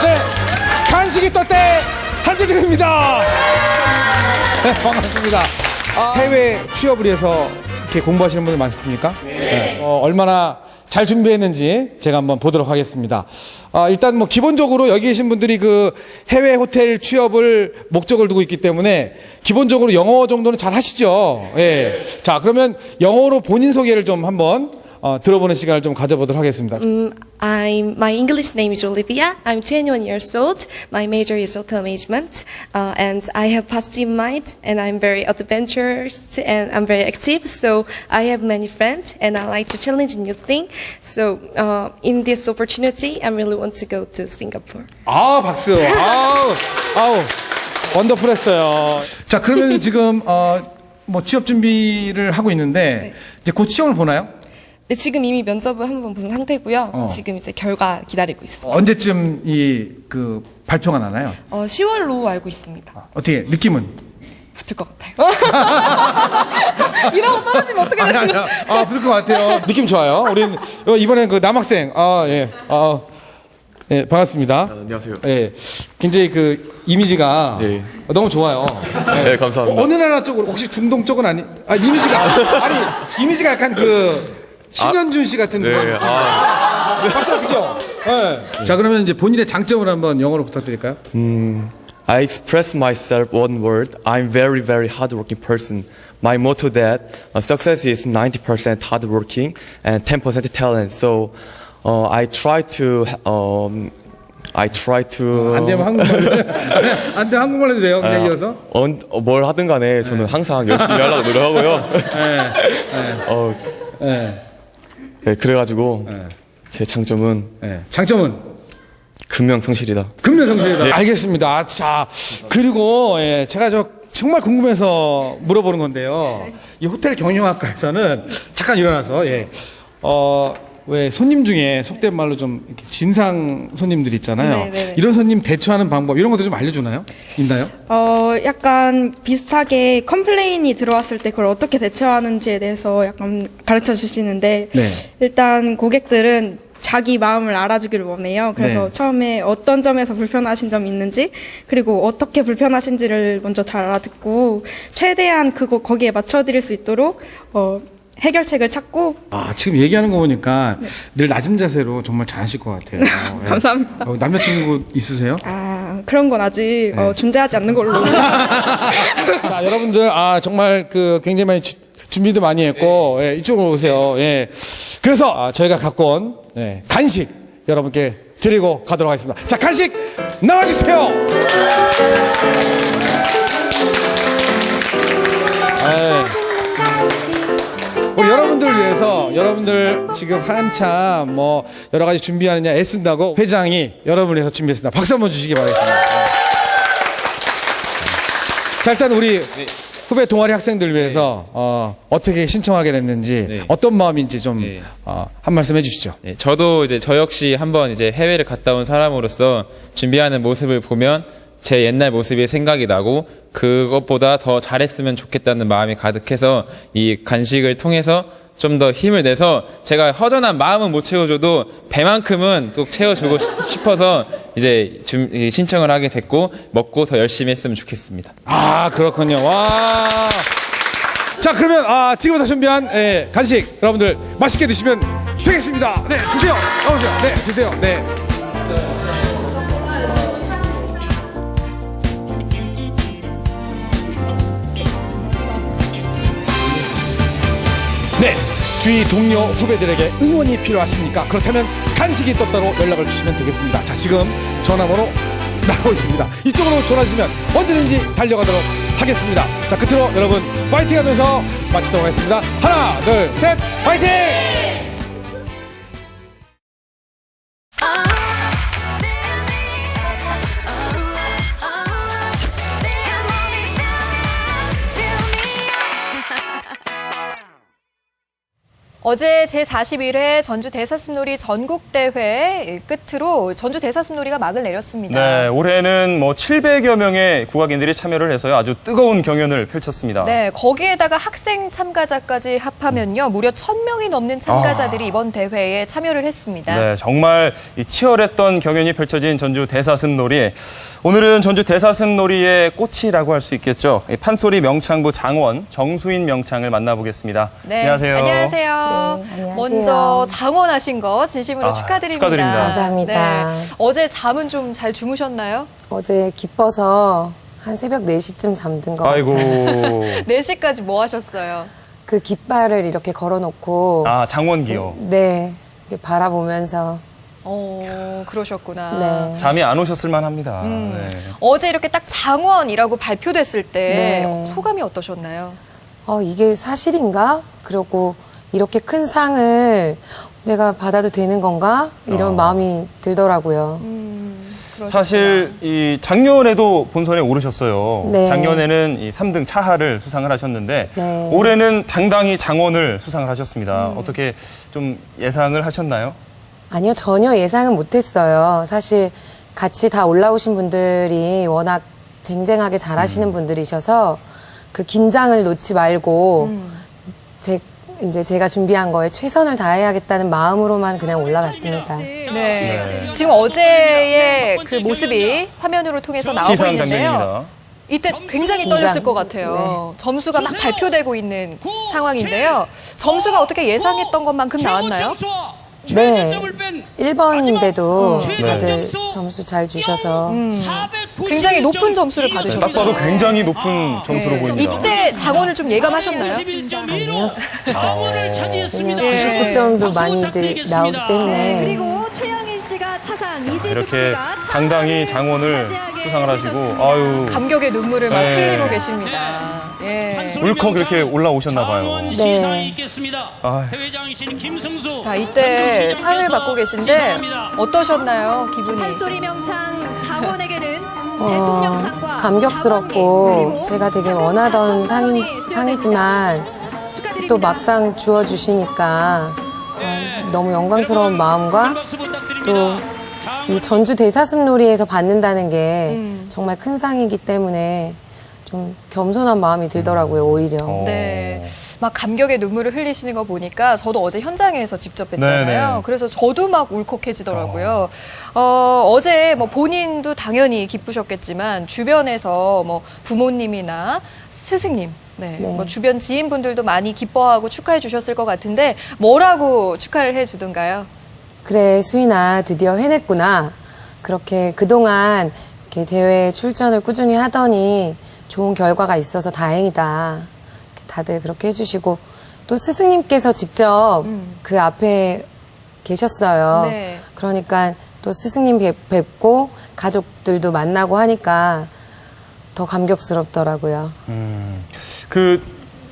네, 간식이 떴대 한재진입니다. 네, 반갑습니다. 해외 취업을 위해서 이렇게 공부하시는 분들 많습니까? 네. 얼마나 잘 준비했는지 제가 한번 보도록 하겠습니다. 일단 뭐 기본적으로 여기 계신 분들이 그 해외 호텔 취업을 목적을 두고 있기 때문에 기본적으로 영어 정도는 잘 하시죠. 예. 자, 그러면 영어로 본인 소개를 좀 한번 들어보는 시간을 좀 가져보도록 하겠습니다. My English name is Olivia. I'm 21 years old. My major is hotel management, and I have positive mind, and I'm very adventurous, and I'm very active. So I have many friends, and I like to challenge new things. So in this opportunity, I really want to go to Singapore. 박수. 원더풀했어요. 자, 그러면 지금 뭐 취업 준비를 하고 있는데 이제 곧 시험을 보나요? 네, 지금 이미 면접을 한번 본 상태고요. 지금 이제 결과 기다리고 있습니다. 언제쯤 그 발표가 나나요? 10월로 알고 있습니다. 어떻게 느낌은? 붙을 것 같아요. 이러고 떨어지면 어떻게 되는 거예요? 붙을 것 같아요. 느낌 좋아요. 우린 이번엔 그 남학생. 네, 반갑습니다. 안녕하세요. 네, 굉장히 그 이미지가 너무 좋아요. 네, 감사합니다. 어느 나라 쪽으로 혹시 중동 쪽은 이미지가 약간 그 신현준 씨 같은. 네. 맞죠, 그죠? 네. 자, 그러면 이제 본인의 장점을 한번 영어로 부탁드릴까요? I express myself one word. I'm very, very hardworking person. My motto that success is 90% hardworking and 10% talent. So I try to. 안 되면 한국말로. 안 되면 한국말로 해도 돼요. 그냥 이어서. 뭘 하든 간에 저는 항상 열심히 하려고 노력하고요. 네, 그래가지고 제 장점은. 근명성실이다. 근명성실이다. 네. 알겠습니다. 자, 그리고 제가 정말 궁금해서 물어보는 건데요. 이 호텔 경영학과에서는 잠깐 일어나서 왜 손님 중에 속된 말로 좀 이렇게 진상 손님들 있잖아요. 네네. 이런 손님 대처하는 방법 이런 것도 좀 알려주나요? 있나요? 약간 비슷하게 컴플레인이 들어왔을 때 그걸 어떻게 대처하는지에 대해서 약간 가르쳐 주시는데 네. 일단 고객들은 자기 마음을 알아주기를 원해요. 그래서 네. 처음에 어떤 점에서 불편하신 점이 있는지 그리고 어떻게 불편하신지를 먼저 잘 알아듣고 최대한 거기에 맞춰드릴 수 있도록 해결책을 찾고. 지금 얘기하는 거 보니까 늘 낮은 자세로 정말 잘하실 것 같아요. 감사합니다. 남자친구 있으세요? 그런 건 아직 존재하지 않는 걸로. 자, 여러분들 정말 굉장히 많이 준비도 많이 했고 이쪽으로 오세요. 그래서 저희가 갖고 온 간식 여러분께 드리고 가도록 하겠습니다. 자, 간식 나와주세요. 우리 여러분들을 위해서 여러분들 지금 한참 여러 가지 준비하느냐 애쓴다고 회장이 여러분을 위해서 준비했습니다. 박수 한번 주시기 바라겠습니다. 자, 일단 우리 후배 동아리 학생들 위해서 어떻게 신청하게 됐는지 어떤 마음인지 좀 한 말씀 해주시죠. 저도 이제 저 역시 한번 이제 해외를 갔다 온 사람으로서 준비하는 모습을 보면 제 옛날 모습이 생각이 나고 그것보다 더 잘했으면 좋겠다는 마음이 가득해서 이 간식을 통해서 좀 더 힘을 내서 제가 허전한 마음은 못 채워줘도 배만큼은 꼭 채워주고 싶어서 이제 신청을 하게 됐고 먹고 더 열심히 했으면 좋겠습니다. 그렇군요. 와. 자, 그러면 지금부터 준비한 간식 여러분들 맛있게 드시면 되겠습니다. 네, 드세요. 나오세요. 네, 드세요. 네. 네, 주위 동료 후배들에게 응원이 필요하십니까? 그렇다면 간식이 떴다고 연락을 주시면 되겠습니다. 자, 지금 전화번호 나오고 있습니다. 이쪽으로 전화 주시면 언제든지 달려가도록 하겠습니다. 자, 끝으로 여러분 파이팅 하면서 마치도록 하겠습니다. 하나, 둘, 셋, 파이팅! 어제 제41회 전주 대사슴놀이 전국대회 끝으로 전주 대사슴놀이가 막을 내렸습니다. 네, 올해는 700여 명의 국악인들이 참여를 해서요. 아주 뜨거운 경연을 펼쳤습니다. 네, 거기에다가 학생 참가자까지 합하면요. 무려 1,000명이 넘는 참가자들이 이번 대회에 참여를 했습니다. 네, 정말 치열했던 경연이 펼쳐진 전주 대사슴놀이. 오늘은 전주 대사슴놀이의 꽃이라고 할 수 있겠죠. 판소리 명창부 장원 정수인 명창을 만나보겠습니다. 네, 안녕하세요. 안녕하세요. 안녕하세요. 먼저 장원하신 거 진심으로 축하드립니다. 축하드립니다. 감사합니다. 네, 어제 잠은 좀 잘 주무셨나요? 어제 기뻐서 한 새벽 4시쯤 잠든 것 같아요. 아이고. 4시까지 뭐 하셨어요? 그 깃발을 이렇게 걸어놓고. 장원기요? 네. 이렇게 바라보면서. 그러셨구나. 네. 잠이 안 오셨을 만합니다. 네. 어제 이렇게 딱 장원이라고 발표됐을 때 네. 소감이 어떠셨나요? 이게 사실인가? 그리고 이렇게 큰 상을 내가 받아도 되는 건가? 이런 마음이 들더라고요. 사실 이 작년에도 본선에 오르셨어요. 네. 작년에는 이 3등 차하를 수상을 하셨는데 네. 올해는 당당히 장원을 수상을 하셨습니다. 어떻게 좀 예상을 하셨나요? 아니요, 전혀 예상은 못했어요. 사실 같이 다 올라오신 분들이 워낙 쟁쟁하게 잘하시는 분들이셔서 그 긴장을 놓지 말고 이제 제가 준비한 거에 최선을 다해야겠다는 마음으로만 그냥 올라갔습니다. 네. 지금 어제의 그 모습이 화면으로 통해서 나오고 시상 있는데요. 장면입니다. 이때 굉장히 떨렸을 것 같아요. 점수가 막 발표되고 있는 상황인데요. 점수가 어떻게 예상했던 것만큼 나왔나요? 네. 1번인데도 다들 점수 잘 주셔서. 굉장히 높은 점수를 네, 받으셨어요. 딱 봐도 굉장히 높은 점수로 보입니다. 이때 장원을 좀 예감하셨나요? 아니요. 아, 99점도 많이들 나오기 때문에. 그리고 최영인 씨가 차상, 이지숙 이렇게 씨가 당당히 장원을 수상을 하시고, 아유. 감격의 눈물을 막 네. 흘리고 계십니다. 예. 울컥 이렇게 올라오셨나 봐요. 네. 아, 자, 이때 상을 받고 계신데 어떠셨나요, 기분이? 판소리 명창 장원에게는 대통령상과 감격스럽고 제가 되게 원하던 상이지만 또 막상 주어주시니까 너무 영광스러운 마음과 또 이 전주 대사슴놀이에서 받는다는 게 정말 큰 상이기 때문에 좀 겸손한 마음이 들더라고요, 오히려. 네. 막 감격의 눈물을 흘리시는 거 보니까 저도 어제 현장에서 직접 뵀잖아요. 네네. 그래서 저도 막 울컥해지더라고요. 어제 뭐 본인도 당연히 기쁘셨겠지만 주변에서 뭐 부모님이나 스승님, 네. 뭐 주변 지인분들도 많이 기뻐하고 축하해 주셨을 것 같은데 뭐라고 축하를 해 주던가요? 그래, 수인아, 드디어 해냈구나. 그렇게 그동안 이렇게 대회 출전을 꾸준히 하더니 좋은 결과가 있어서 다행이다. 다들 그렇게 해주시고, 또 스승님께서 직접 그 앞에 계셨어요. 네. 그러니까 또 스승님 뵙고 가족들도 만나고 하니까 더 감격스럽더라고요.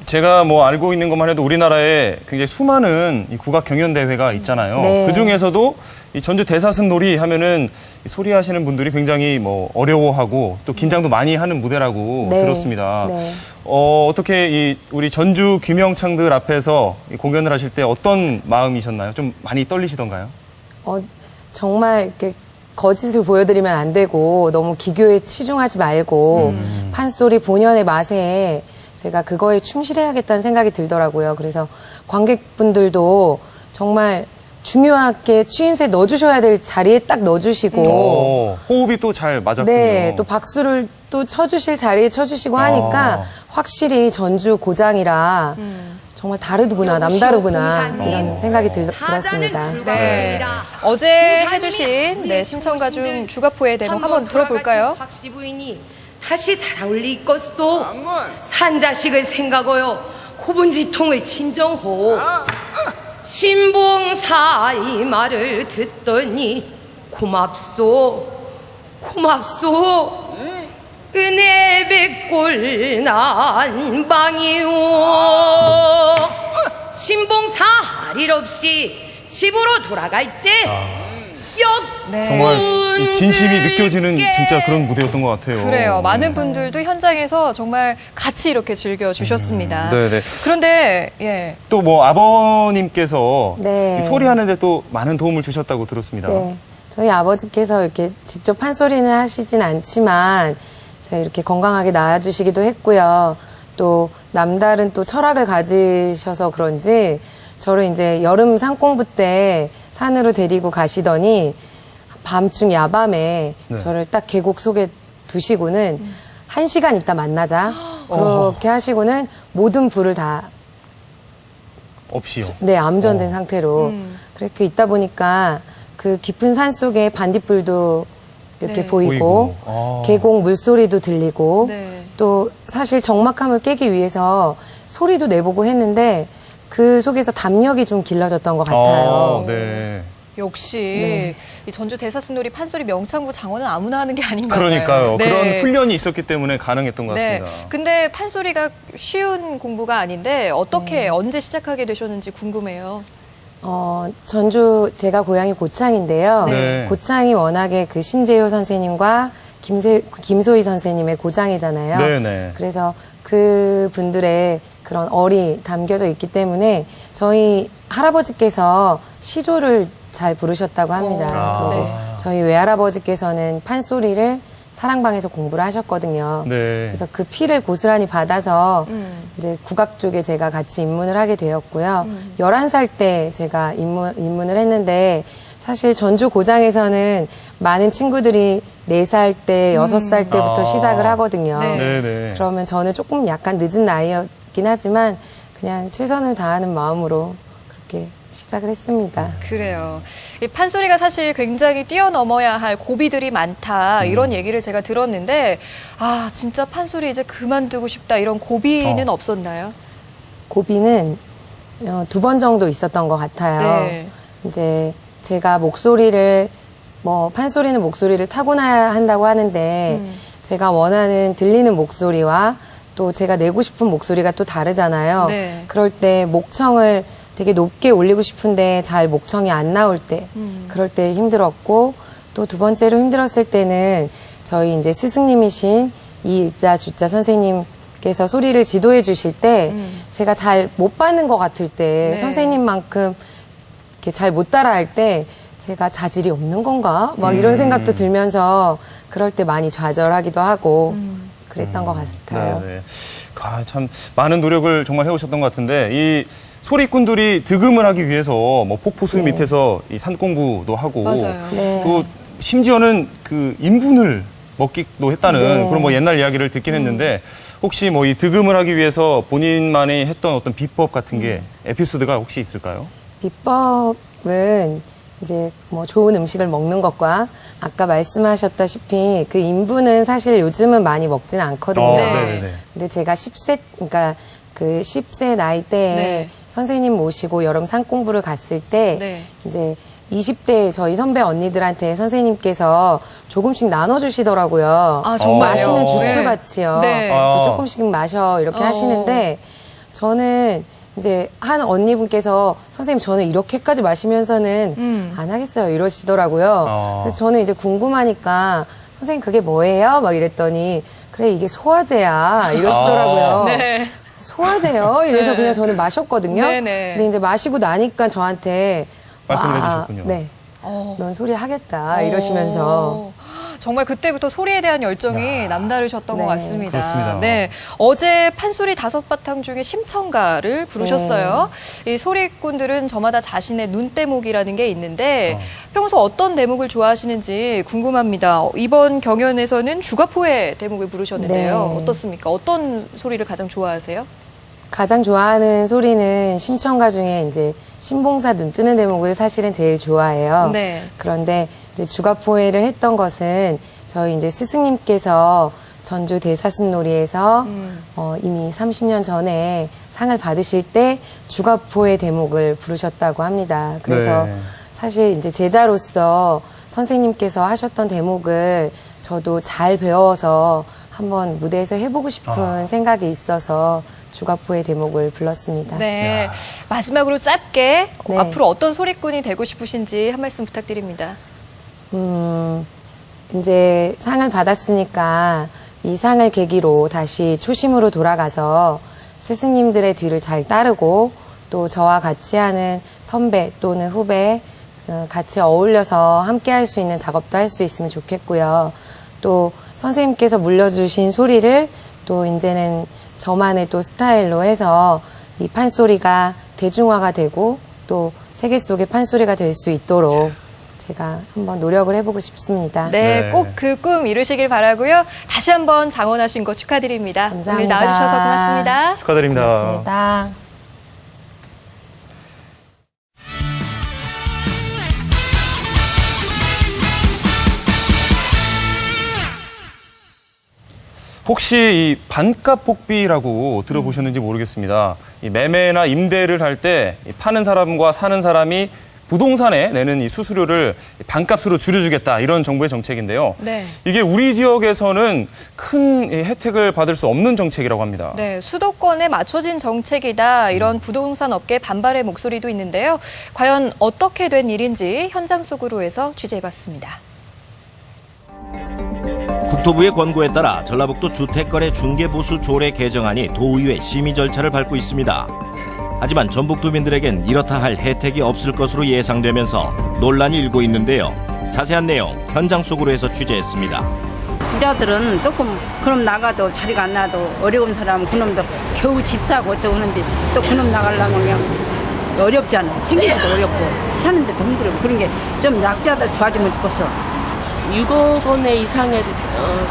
제가 뭐 알고 있는 것만 해도 우리나라에 굉장히 수많은 이 국악 경연 대회가 있잖아요. 네. 그 중에서도 이 전주 대사슴 놀이 하면은 이 소리하시는 분들이 굉장히 뭐 어려워하고 또 긴장도 많이 하는 무대라고 네. 들었습니다. 네. 어떻게 이 우리 전주 귀명창들 앞에서 이 공연을 하실 때 어떤 마음이셨나요? 좀 많이 떨리시던가요? 정말 이렇게 거짓을 보여드리면 안 되고 너무 기교에 치중하지 말고 판소리 본연의 맛에 제가 그거에 충실해야겠다는 생각이 들더라고요. 그래서 관객분들도 정말 중요하게 추임새 넣어주셔야 될 자리에 딱 넣어주시고 호흡이 또 잘 맞았군요. 네, 또 박수를 또 쳐주실 자리에 쳐주시고 하니까 확실히 전주 고장이라 정말 다르구나, 남다르구나 이런 생각이 들었습니다. 네. 어제 해주신 심청가 중 주가포의 대목 한번 들어볼까요? 박씨 부인이 다시 살아올릴 것도 산자식을 생각하여 고분지통을 진정호 신봉사의 말을 듣더니 고맙소 은혜 백골 난방이오 신봉사 할 일 없이 집으로 돌아갈 때 정말 이 진심이 느껴지는 진짜 그런 무대였던 것 같아요. 그래요. 많은 분들도 현장에서 정말 같이 이렇게 즐겨주셨습니다. 네네. 그런데, 예. 또 뭐 아버님께서 네. 이 소리하는데 또 많은 도움을 주셨다고 들었습니다. 네. 저희 아버지께서 이렇게 직접 판소리는 하시진 않지만 저희 이렇게 건강하게 낳아주시기도 했고요. 또 남다른 또 철학을 가지셔서 그런지 저를 이제 여름 산공부 때 산으로 데리고 가시더니 밤중 야밤에 네. 저를 딱 계곡 속에 두시고는 1시간 있다 만나자. 그렇게 하시고는 모든 불을 다 없이요. 네, 암전된 상태로. 그렇게 있다 보니까 그 깊은 산 속에 반딧불도 이렇게 네. 보이고, 계곡 물소리도 들리고, 네. 또 사실 적막함을 깨기 위해서 소리도 내보고 했는데 그 속에서 담력이 좀 길러졌던 것 같아요. 네. 역시 네. 이 전주 대사슴놀이 판소리 명창부 장원은 아무나 하는 게 아닌가 봐요. 그러니까요. 네. 그런 훈련이 있었기 때문에 가능했던 것 네. 같습니다. 근데 판소리가 쉬운 공부가 아닌데 어떻게 언제 시작하게 되셨는지 궁금해요. 전주 제가 고향이 고창인데요. 네. 고창이 워낙에 그 신재효 선생님과 김소희 선생님의 고장이잖아요. 네네. 그래서 그 분들의 그런 얼이 담겨져 있기 때문에 저희 할아버지께서 시조를 잘 부르셨다고 합니다. 그리고 저희 외할아버지께서는 판소리를 사랑방에서 공부를 하셨거든요. 네. 그래서 그 피를 고스란히 받아서 이제 국악 쪽에 제가 같이 입문을 하게 되었고요. 11살 때 제가 입문을 했는데 사실 전주 고장에서는 많은 친구들이 4살 때, 6살 때부터 시작을 하거든요. 네. 그러면 저는 조금 약간 늦은 나이였긴 하지만 그냥 최선을 다하는 마음으로 그렇게 시작을 했습니다. 그래요. 이 판소리가 사실 굉장히 뛰어넘어야 할 고비들이 많다 이런 얘기를 제가 들었는데 아 진짜 판소리 이제 그만두고 싶다 이런 고비는 없었나요? 고비는 2번 정도 있었던 것 같아요. 네. 이제 제가 목소리를 판소리는 목소리를 타고나야 한다고 하는데 제가 원하는 들리는 목소리와 또 제가 내고 싶은 목소리가 또 다르잖아요. 네. 그럴 때 목청을 되게 높게 올리고 싶은데 잘 목청이 안 나올 때 그럴 때 힘들었고 또 두 번째로 힘들었을 때는 저희 이제 스승님이신 이자 주자 선생님께서 소리를 지도해 주실 때 제가 잘 못 받는 것 같을 때 네. 선생님만큼 이렇게 잘 못 따라할 때 제가 자질이 없는 건가? 막 이런 생각도 들면서 그럴 때 많이 좌절하기도 하고 그랬던 것 같아요. 네. 참 많은 노력을 정말 해오셨던 것 같은데 이 소리꾼들이 득음을 하기 위해서 뭐 폭포수 밑에서 이 산공부도 하고 맞아요. 네. 또 심지어는 그 인분을 먹기도 했다는 네. 그런 뭐 옛날 이야기를 듣긴 했는데 혹시 뭐 이 득음을 하기 위해서 본인만이 했던 어떤 비법 같은 게 에피소드가 혹시 있을까요? 비법은 이제 뭐 좋은 음식을 먹는 것과 아까 말씀하셨다시피 그 인분은 사실 요즘은 많이 먹지는 않거든요. 네네네. 근데 제가 10세, 그러니까 그 10세 나이 때에 네. 선생님 모시고 여름 산공부를 갔을 때 네. 이제 20대 저희 선배 언니들한테 선생님께서 조금씩 나눠주시더라고요. 아, 정말요? 마시는 주스 네. 같이요. 네. 그래서 조금씩 마셔 이렇게 하시는데 저는 이제 한 언니분께서 선생님 저는 이렇게까지 마시면서는 안 하겠어요 이러시더라고요. 그래서 저는 이제 궁금하니까 선생님 그게 뭐예요? 막 이랬더니 그래 이게 소화제야 이러시더라고요. 네. 소화제요? 이래서 네. 그냥 저는 마셨거든요. 네네. 근데 이제 마시고 나니까 저한테 말씀을 와, 해주셨군요. 네. 넌 소리 하겠다 이러시면서 정말 그때부터 소리에 대한 열정이 남다르셨던 네. 것 같습니다. 그렇습니다. 네, 어제 판소리 5바탕 중에 심청가를 부르셨어요. 이 소리꾼들은 저마다 자신의 눈대목이라는 게 있는데 평소 어떤 대목을 좋아하시는지 궁금합니다. 이번 경연에서는 주가포의 대목을 부르셨는데요. 네. 어떻습니까? 어떤 소리를 가장 좋아하세요? 가장 좋아하는 소리는 심청가 중에 이제 신봉사 눈 뜨는 대목을 사실은 제일 좋아해요. 네. 그런데 이제 주가포회를 했던 것은 저희 이제 스승님께서 전주 대사슴놀이에서 이미 30년 전에 상을 받으실 때 주가포회 대목을 부르셨다고 합니다. 그래서 네. 사실 이제 제자로서 선생님께서 하셨던 대목을 저도 잘 배워서 한번 무대에서 해보고 싶은 생각이 있어서 주가포의 대목을 불렀습니다. 네. 마지막으로 짧게 네. 앞으로 어떤 소리꾼이 되고 싶으신지 한 말씀 부탁드립니다. 이제 상을 받았으니까 이 상을 계기로 다시 초심으로 돌아가서 스승님들의 뒤를 잘 따르고 또 저와 같이 하는 선배 또는 후배 같이 어울려서 함께 할 수 있는 작업도 할 수 있으면 좋겠고요. 또 선생님께서 물려주신 소리를 또 이제는 저만의 또 스타일로 해서 이 판소리가 대중화가 되고 또 세계 속의 판소리가 될 수 있도록 제가 한번 노력을 해보고 싶습니다. 네, 꼭 그 꿈 이루시길 바라고요. 다시 한번 장원하신 거 축하드립니다. 감사합니다. 오늘 나와주셔서 고맙습니다. 축하드립니다. 고맙습니다. 혹시 이 반값 복비라고 들어보셨는지 모르겠습니다. 이 매매나 임대를 할 때 파는 사람과 사는 사람이 부동산에 내는 이 수수료를 반값으로 줄여주겠다 이런 정부의 정책인데요. 네. 이게 우리 지역에서는 큰 혜택을 받을 수 없는 정책이라고 합니다. 네, 수도권에 맞춰진 정책이다. 이런 부동산 업계 반발의 목소리도 있는데요. 과연 어떻게 된 일인지 현장 속으로 해서 취재해봤습니다. 국토부의 권고에 따라 전라북도 주택거래 중개보수 조례 개정안이 도의회 심의 절차를 밟고 있습니다. 하지만 전북도민들에겐 이렇다 할 혜택이 없을 것으로 예상되면서 논란이 일고 있는데요. 자세한 내용 현장 속으로 해서 취재했습니다. 부자들은 조금 그놈 나가도 자리가 안 나도 어려운 사람은 그놈도 겨우 집 사고 어쩌고 하는데 또 그놈 나가려면 그냥 어렵잖아. 챙기기도 어렵고 사는데도 힘들고 그런 게 좀 약자들 도와주면 좋겠어. 6억 원의 이상의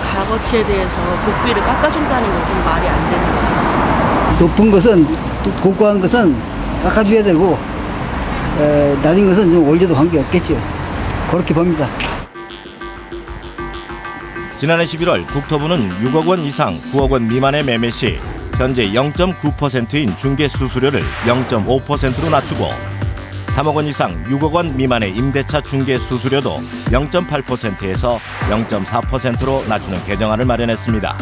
값어치에 대해서 복비를 깎아준다는 건 좀 말이 안 되는 거예요. 높은 것은 고가한 것은 깎아줘야 되고 낮은 것은 좀 올려도 관계없겠죠. 그렇게 봅니다. 지난해 11월 국토부는 6억 원 이상 9억 원 미만의 매매 시 현재 0.9%인 중개 수수료를 0.5%로 낮추고 3억 원 이상 6억 원 미만의 임대차 중개 수수료도 0.8%에서 0.4%로 낮추는 개정안을 마련했습니다.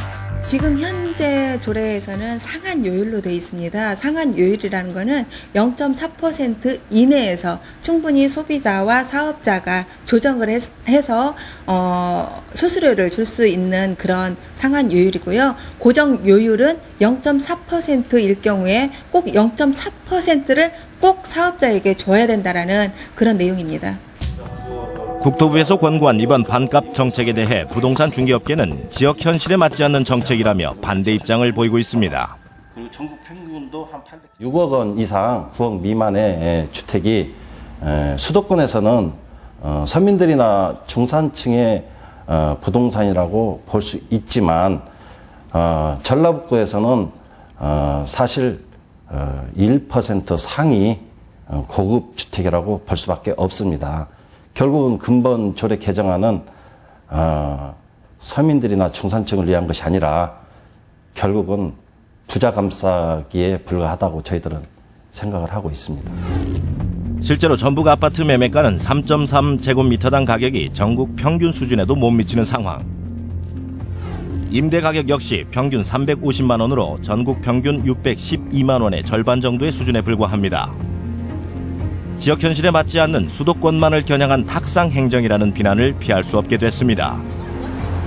지금 현재 조례에서는 상한 요율로 되어 있습니다. 상한 요율이라는 것은 0.4% 이내에서 충분히 소비자와 사업자가 조정을 해서 수수료를 줄 수 있는 그런 상한 요율이고요. 고정 요율은 0.4%일 경우에 꼭 0.4%를 꼭 사업자에게 줘야 된다라는 그런 내용입니다. 국토부에서 권고한 이번 반값 정책에 대해 부동산 중개업계는 지역 현실에 맞지 않는 정책이라며 반대 입장을 보이고 있습니다. 그리고 전국 평균도 한 6억 원 이상 9억 미만의 주택이 수도권에서는 서민들이나 중산층의 부동산이라고 볼 수 있지만 전라북도에서는 사실 1% 상위 고급 주택이라고 볼 수밖에 없습니다. 결국은 근본 조례 개정안은 서민들이나 중산층을 위한 것이 아니라 결국은 부자 감싸기에 불과하다고 저희들은 생각을 하고 있습니다. 실제로 전북 아파트 매매가는 3.3제곱미터당 가격이 전국 평균 수준에도 못 미치는 상황. 임대 가격 역시 평균 350만 원으로 전국 평균 612만 원의 절반 정도의 수준에 불과합니다. 지역 현실에 맞지 않는 수도권만을 겨냥한 탁상 행정이라는 비난을 피할 수 없게 됐습니다.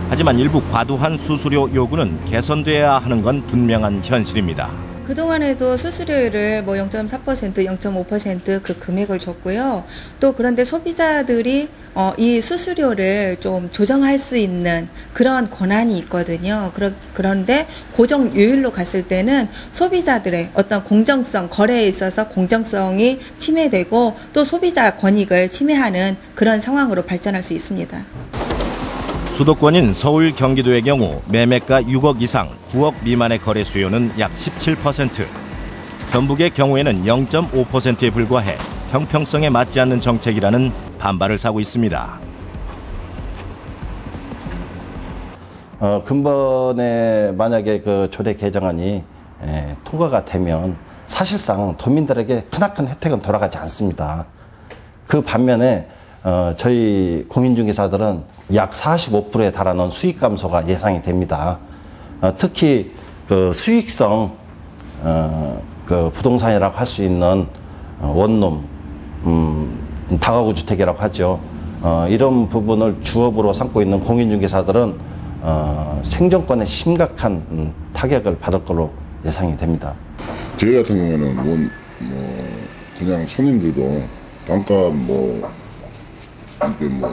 하지만 일부 과도한 수수료 요구는 개선돼야 하는 건 분명한 현실입니다. 그동안에도 수수료를 0.4%, 0.5% 그 금액을 줬고요. 또 그런데 소비자들이 이 수수료를 좀 조정할 수 있는 그런 권한이 있거든요. 그런데 고정 요율로 갔을 때는 소비자들의 어떤 공정성, 거래에 있어서 공정성이 침해되고 또 소비자 권익을 침해하는 그런 상황으로 발전할 수 있습니다. 수도권인 서울, 경기도의 경우 매매가 6억 이상 9억 미만의 거래 수요는 약 17%. 전북의 경우에는 0.5%에 불과해 형평성에 맞지 않는 정책이라는 반발을 사고 있습니다. 근본에 만약에 그 조례 개정안이 통과가 되면 사실상 도민들에게 크나큰 혜택은 돌아가지 않습니다. 그 반면에 저희 공인중개사들은 약 45%에 달하는 수익 감소가 예상이 됩니다. 특히 그 수익성 그 부동산이라고 할 수 있는 원룸, 다가구 주택이라고 하죠. 이런 부분을 주업으로 삼고 있는 공인중개사들은 생존권에 심각한 타격을 받을 걸로 예상이 됩니다. 저희 같은 경우에는 그냥 손님들도 반값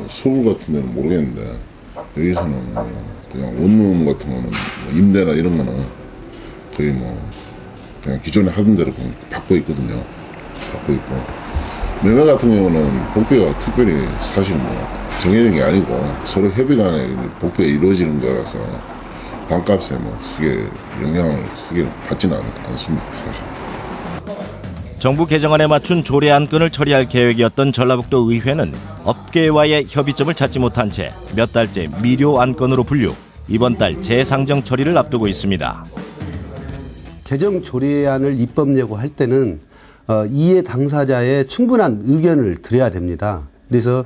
서울 같은 데는 모르겠는데 여기서는 그냥 원룸 같은 거는 임대나 이런 거는 거의 그냥 기존에 하던 대로 그냥 받고 있거든요. 받고 있고 매매 같은 경우는 복비가 특별히 사실 정해진 게 아니고 서로 협의 간에 복비가 이루어지는 거라서 반값에 크게 영향을 크게 받지는 않습니다, 사실. 정부 개정안에 맞춘 조례 안건을 처리할 계획이었던 전라북도 의회는 업계와의 협의점을 찾지 못한 채 몇 달째 미료 안건으로 분류, 이번 달 재상정 처리를 앞두고 있습니다. 개정 조례안을 입법 예고할 때는 이해 당사자의 충분한 의견을 드려야 됩니다. 그래서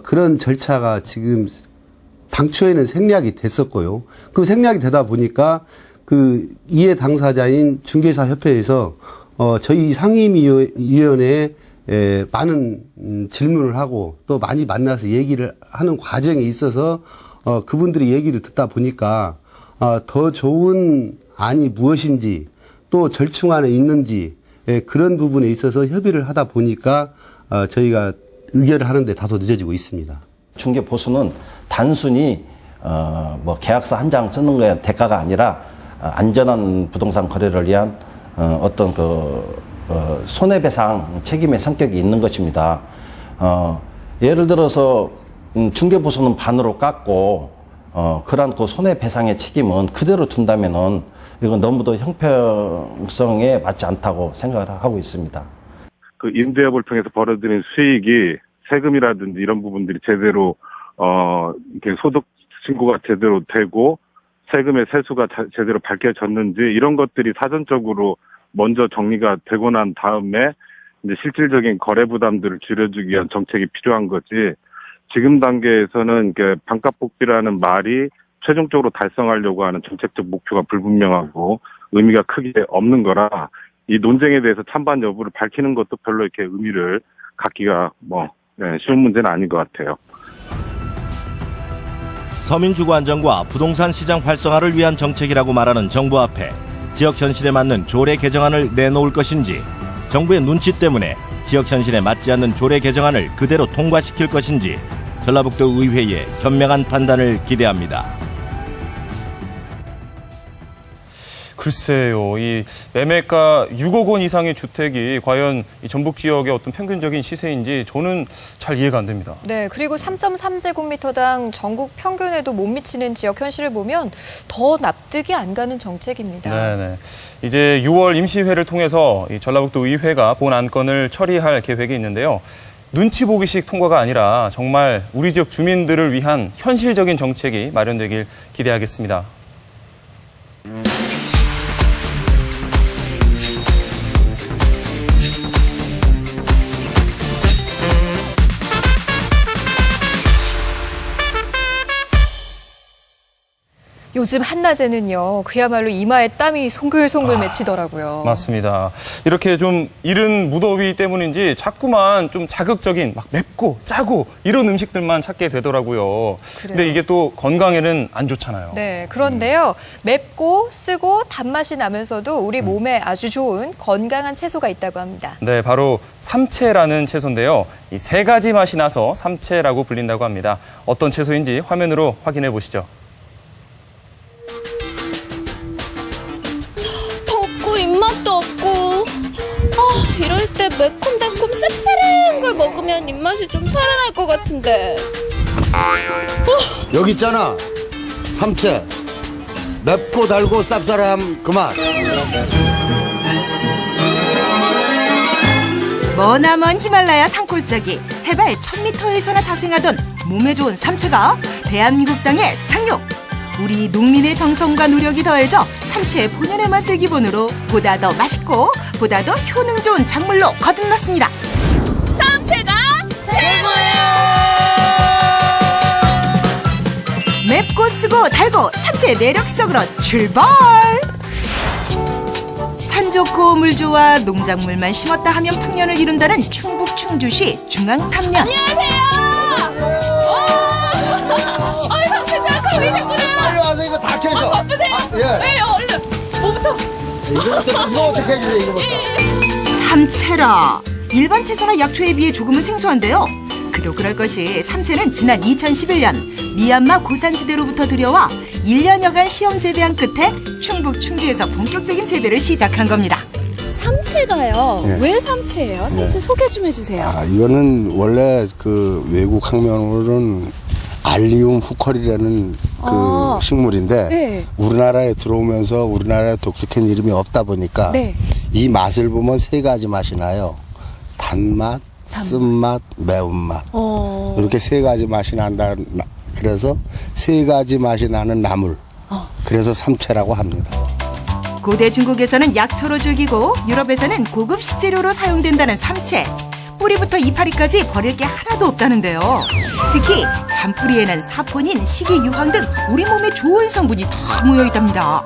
그런 절차가 지금 당초에는 생략이 됐었고요. 그 생략이 되다 보니까 그 이해 당사자인 중개사 협회에서 저희 상임위원회에 많은 질문을 하고 또 많이 만나서 얘기를 하는 과정에 있어서 그분들이 얘기를 듣다 보니까 더 좋은 안이 무엇인지 또 절충안에 있는지 그런 부분에 있어서 협의를 하다 보니까 저희가 의결을 하는데 다소 늦어지고 있습니다. 중개 보수는 단순히 뭐 계약서 한 장 쓰는 거에 대가가 아니라 안전한 부동산 거래를 위한 어떤 손해배상 책임의 성격이 있는 것입니다. 예를 들어서 중개보수는 반으로 깎고 그러한 그 손해배상의 책임은 그대로 둔다면은 이건 너무도 형평성에 맞지 않다고 생각을 하고 있습니다. 그 임대업을 통해서 벌어들인 수익이 세금이라든지 이런 부분들이 제대로 이렇게 소득 신고가 제대로 되고 세금의 세수가 제대로 밝혀졌는지 이런 것들이 사전적으로 먼저 정리가 되고 난 다음에 이제 실질적인 거래 부담들을 줄여주기 위한 정책이 필요한 거지. 지금 단계에서는 반값 복비라는 말이 최종적으로 달성하려고 하는 정책적 목표가 불분명하고 의미가 크게 없는 거라 이 논쟁에 대해서 찬반 여부를 밝히는 것도 별로 이렇게 의미를 갖기가 쉬운 문제는 아닌 것 같아요. 서민 주거 안정과 부동산 시장 활성화를 위한 정책이라고 말하는 정부 앞에 지역 현실에 맞는 조례 개정안을 내놓을 것인지, 정부의 눈치 때문에 지역 현실에 맞지 않는 조례 개정안을 그대로 통과시킬 것인지 전라북도 의회의 현명한 판단을 기대합니다. 글쎄요, 이 매매가 6억 원 이상의 주택이 과연 이 전북 지역의 어떤 평균적인 시세인지 저는 잘 이해가 안 됩니다. 네, 그리고 3.3제곱미터당 전국 평균에도 못 미치는 지역 현실을 보면 더 납득이 안 가는 정책입니다. 네네. 이제 6월 임시회를 통해서 이 전라북도 의회가 본 안건을 처리할 계획이 있는데요. 눈치 보기식 통과가 아니라 정말 우리 지역 주민들을 위한 현실적인 정책이 마련되길 기대하겠습니다. 요즘 한낮에는요, 그야말로 이마에 땀이 송글송글 맺히더라고요. 맞습니다. 이렇게 좀 이른 무더위 때문인지 자꾸만 좀 자극적인 막 맵고 짜고 이런 음식들만 찾게 되더라고요. 근데 이게 또 건강에는 안 좋잖아요. 네, 그런데요, 맵고 쓰고 단맛이 나면서도 우리 몸에 아주 좋은 건강한 채소가 있다고 합니다. 네, 바로 삼채라는 채소인데요. 이 세 가지 맛이 나서 삼채라고 불린다고 합니다. 어떤 채소인지 화면으로 확인해 보시죠. 입맛도 없고 이럴 때 매콤달콤 쌉싸름한 걸 먹으면 입맛이 좀 살아날 것 같은데. 여기 있잖아, 삼채. 맵고 달고 쌉싸름한 그 맛. 머나먼 히말라야 산골짜기 해발 1000m에서나 자생하던 몸에 좋은 삼채가 대한민국 땅에 상륙. 우리 농민의 정성과 노력이 더해져 삼채의 본연의 맛을 기본으로 보다 더 맛있고 보다 더 효능 좋은 작물로 거듭났습니다. 삼채가 최고예요! 맵고 쓰고 달고 삼채의 매력 속으로 출발! 산 좋고 물 좋아 농작물만 심었다 하면 풍년을 이룬다는 충북 충주시 중앙탐면. 안녕하세요! 삼채 생각하고 계셨구나! 빨리 와서 이거 다 캐줘. 바쁘세요? 왜요? 얼른! 뭐부터? 이거 어떻게 해주세요, 이거부터. 삼채라. 일반 채소나 약초에 비해 조금은 생소한데요. 그도 그럴 것이 삼채는 지난 2011년 미얀마 고산지대로부터 들여와 1년여간 시험 재배한 끝에 충북 충주에서 본격적인 재배를 시작한 겁니다. 삼채가요? 네. 왜 삼채예요? 삼채 소개 좀 해주세요. 이거는 원래 그 외국 학명으로는 알리움 후컬이라는 그 식물인데 네. 우리나라에 들어오면서 우리나라에 독특한 이름이 없다 보니까 네. 이 맛을 보면 세 가지 맛이 나요. 단맛, 쓴맛, 매운맛. 이렇게 세 가지 맛이 난다. 그래서 세 가지 맛이 나는 나물. 그래서 삼채라고 합니다. 고대 중국에서는 약초로 즐기고 유럽에서는 고급 식재료로 사용된다는 삼채. 뿌리부터 이파리까지 버릴 게 하나도 없다는데요. 특히 잔뿌리에는 사포닌, 식이유황 등 우리 몸에 좋은 성분이 다 모여있답니다.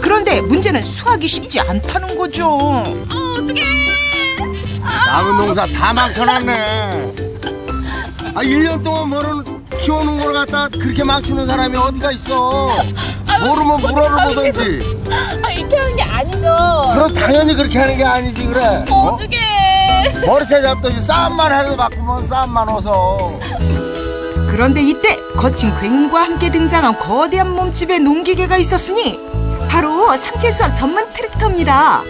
그런데 문제는 수확이 쉽지 않다는 거죠. 어떡해! 남은 농사 다 망쳐놨네. 1년 동안 키워놓은 걸 갖다 그렇게 망치는 사람이 어디가 있어. 모르면 물어를 보든지. 이렇게 하는 게 아니죠. 그럼 당연히 그렇게 하는 게 아니지, 그래. 어떡해. 머리채 잡듯이 싸움만 해도 바꾸면 싸움만 어서. 그런데 이때 거친 굉음과 함께 등장한 거대한 몸집의 농기계가 있었으니 바로 삼채 수확 전문 트랙터입니다.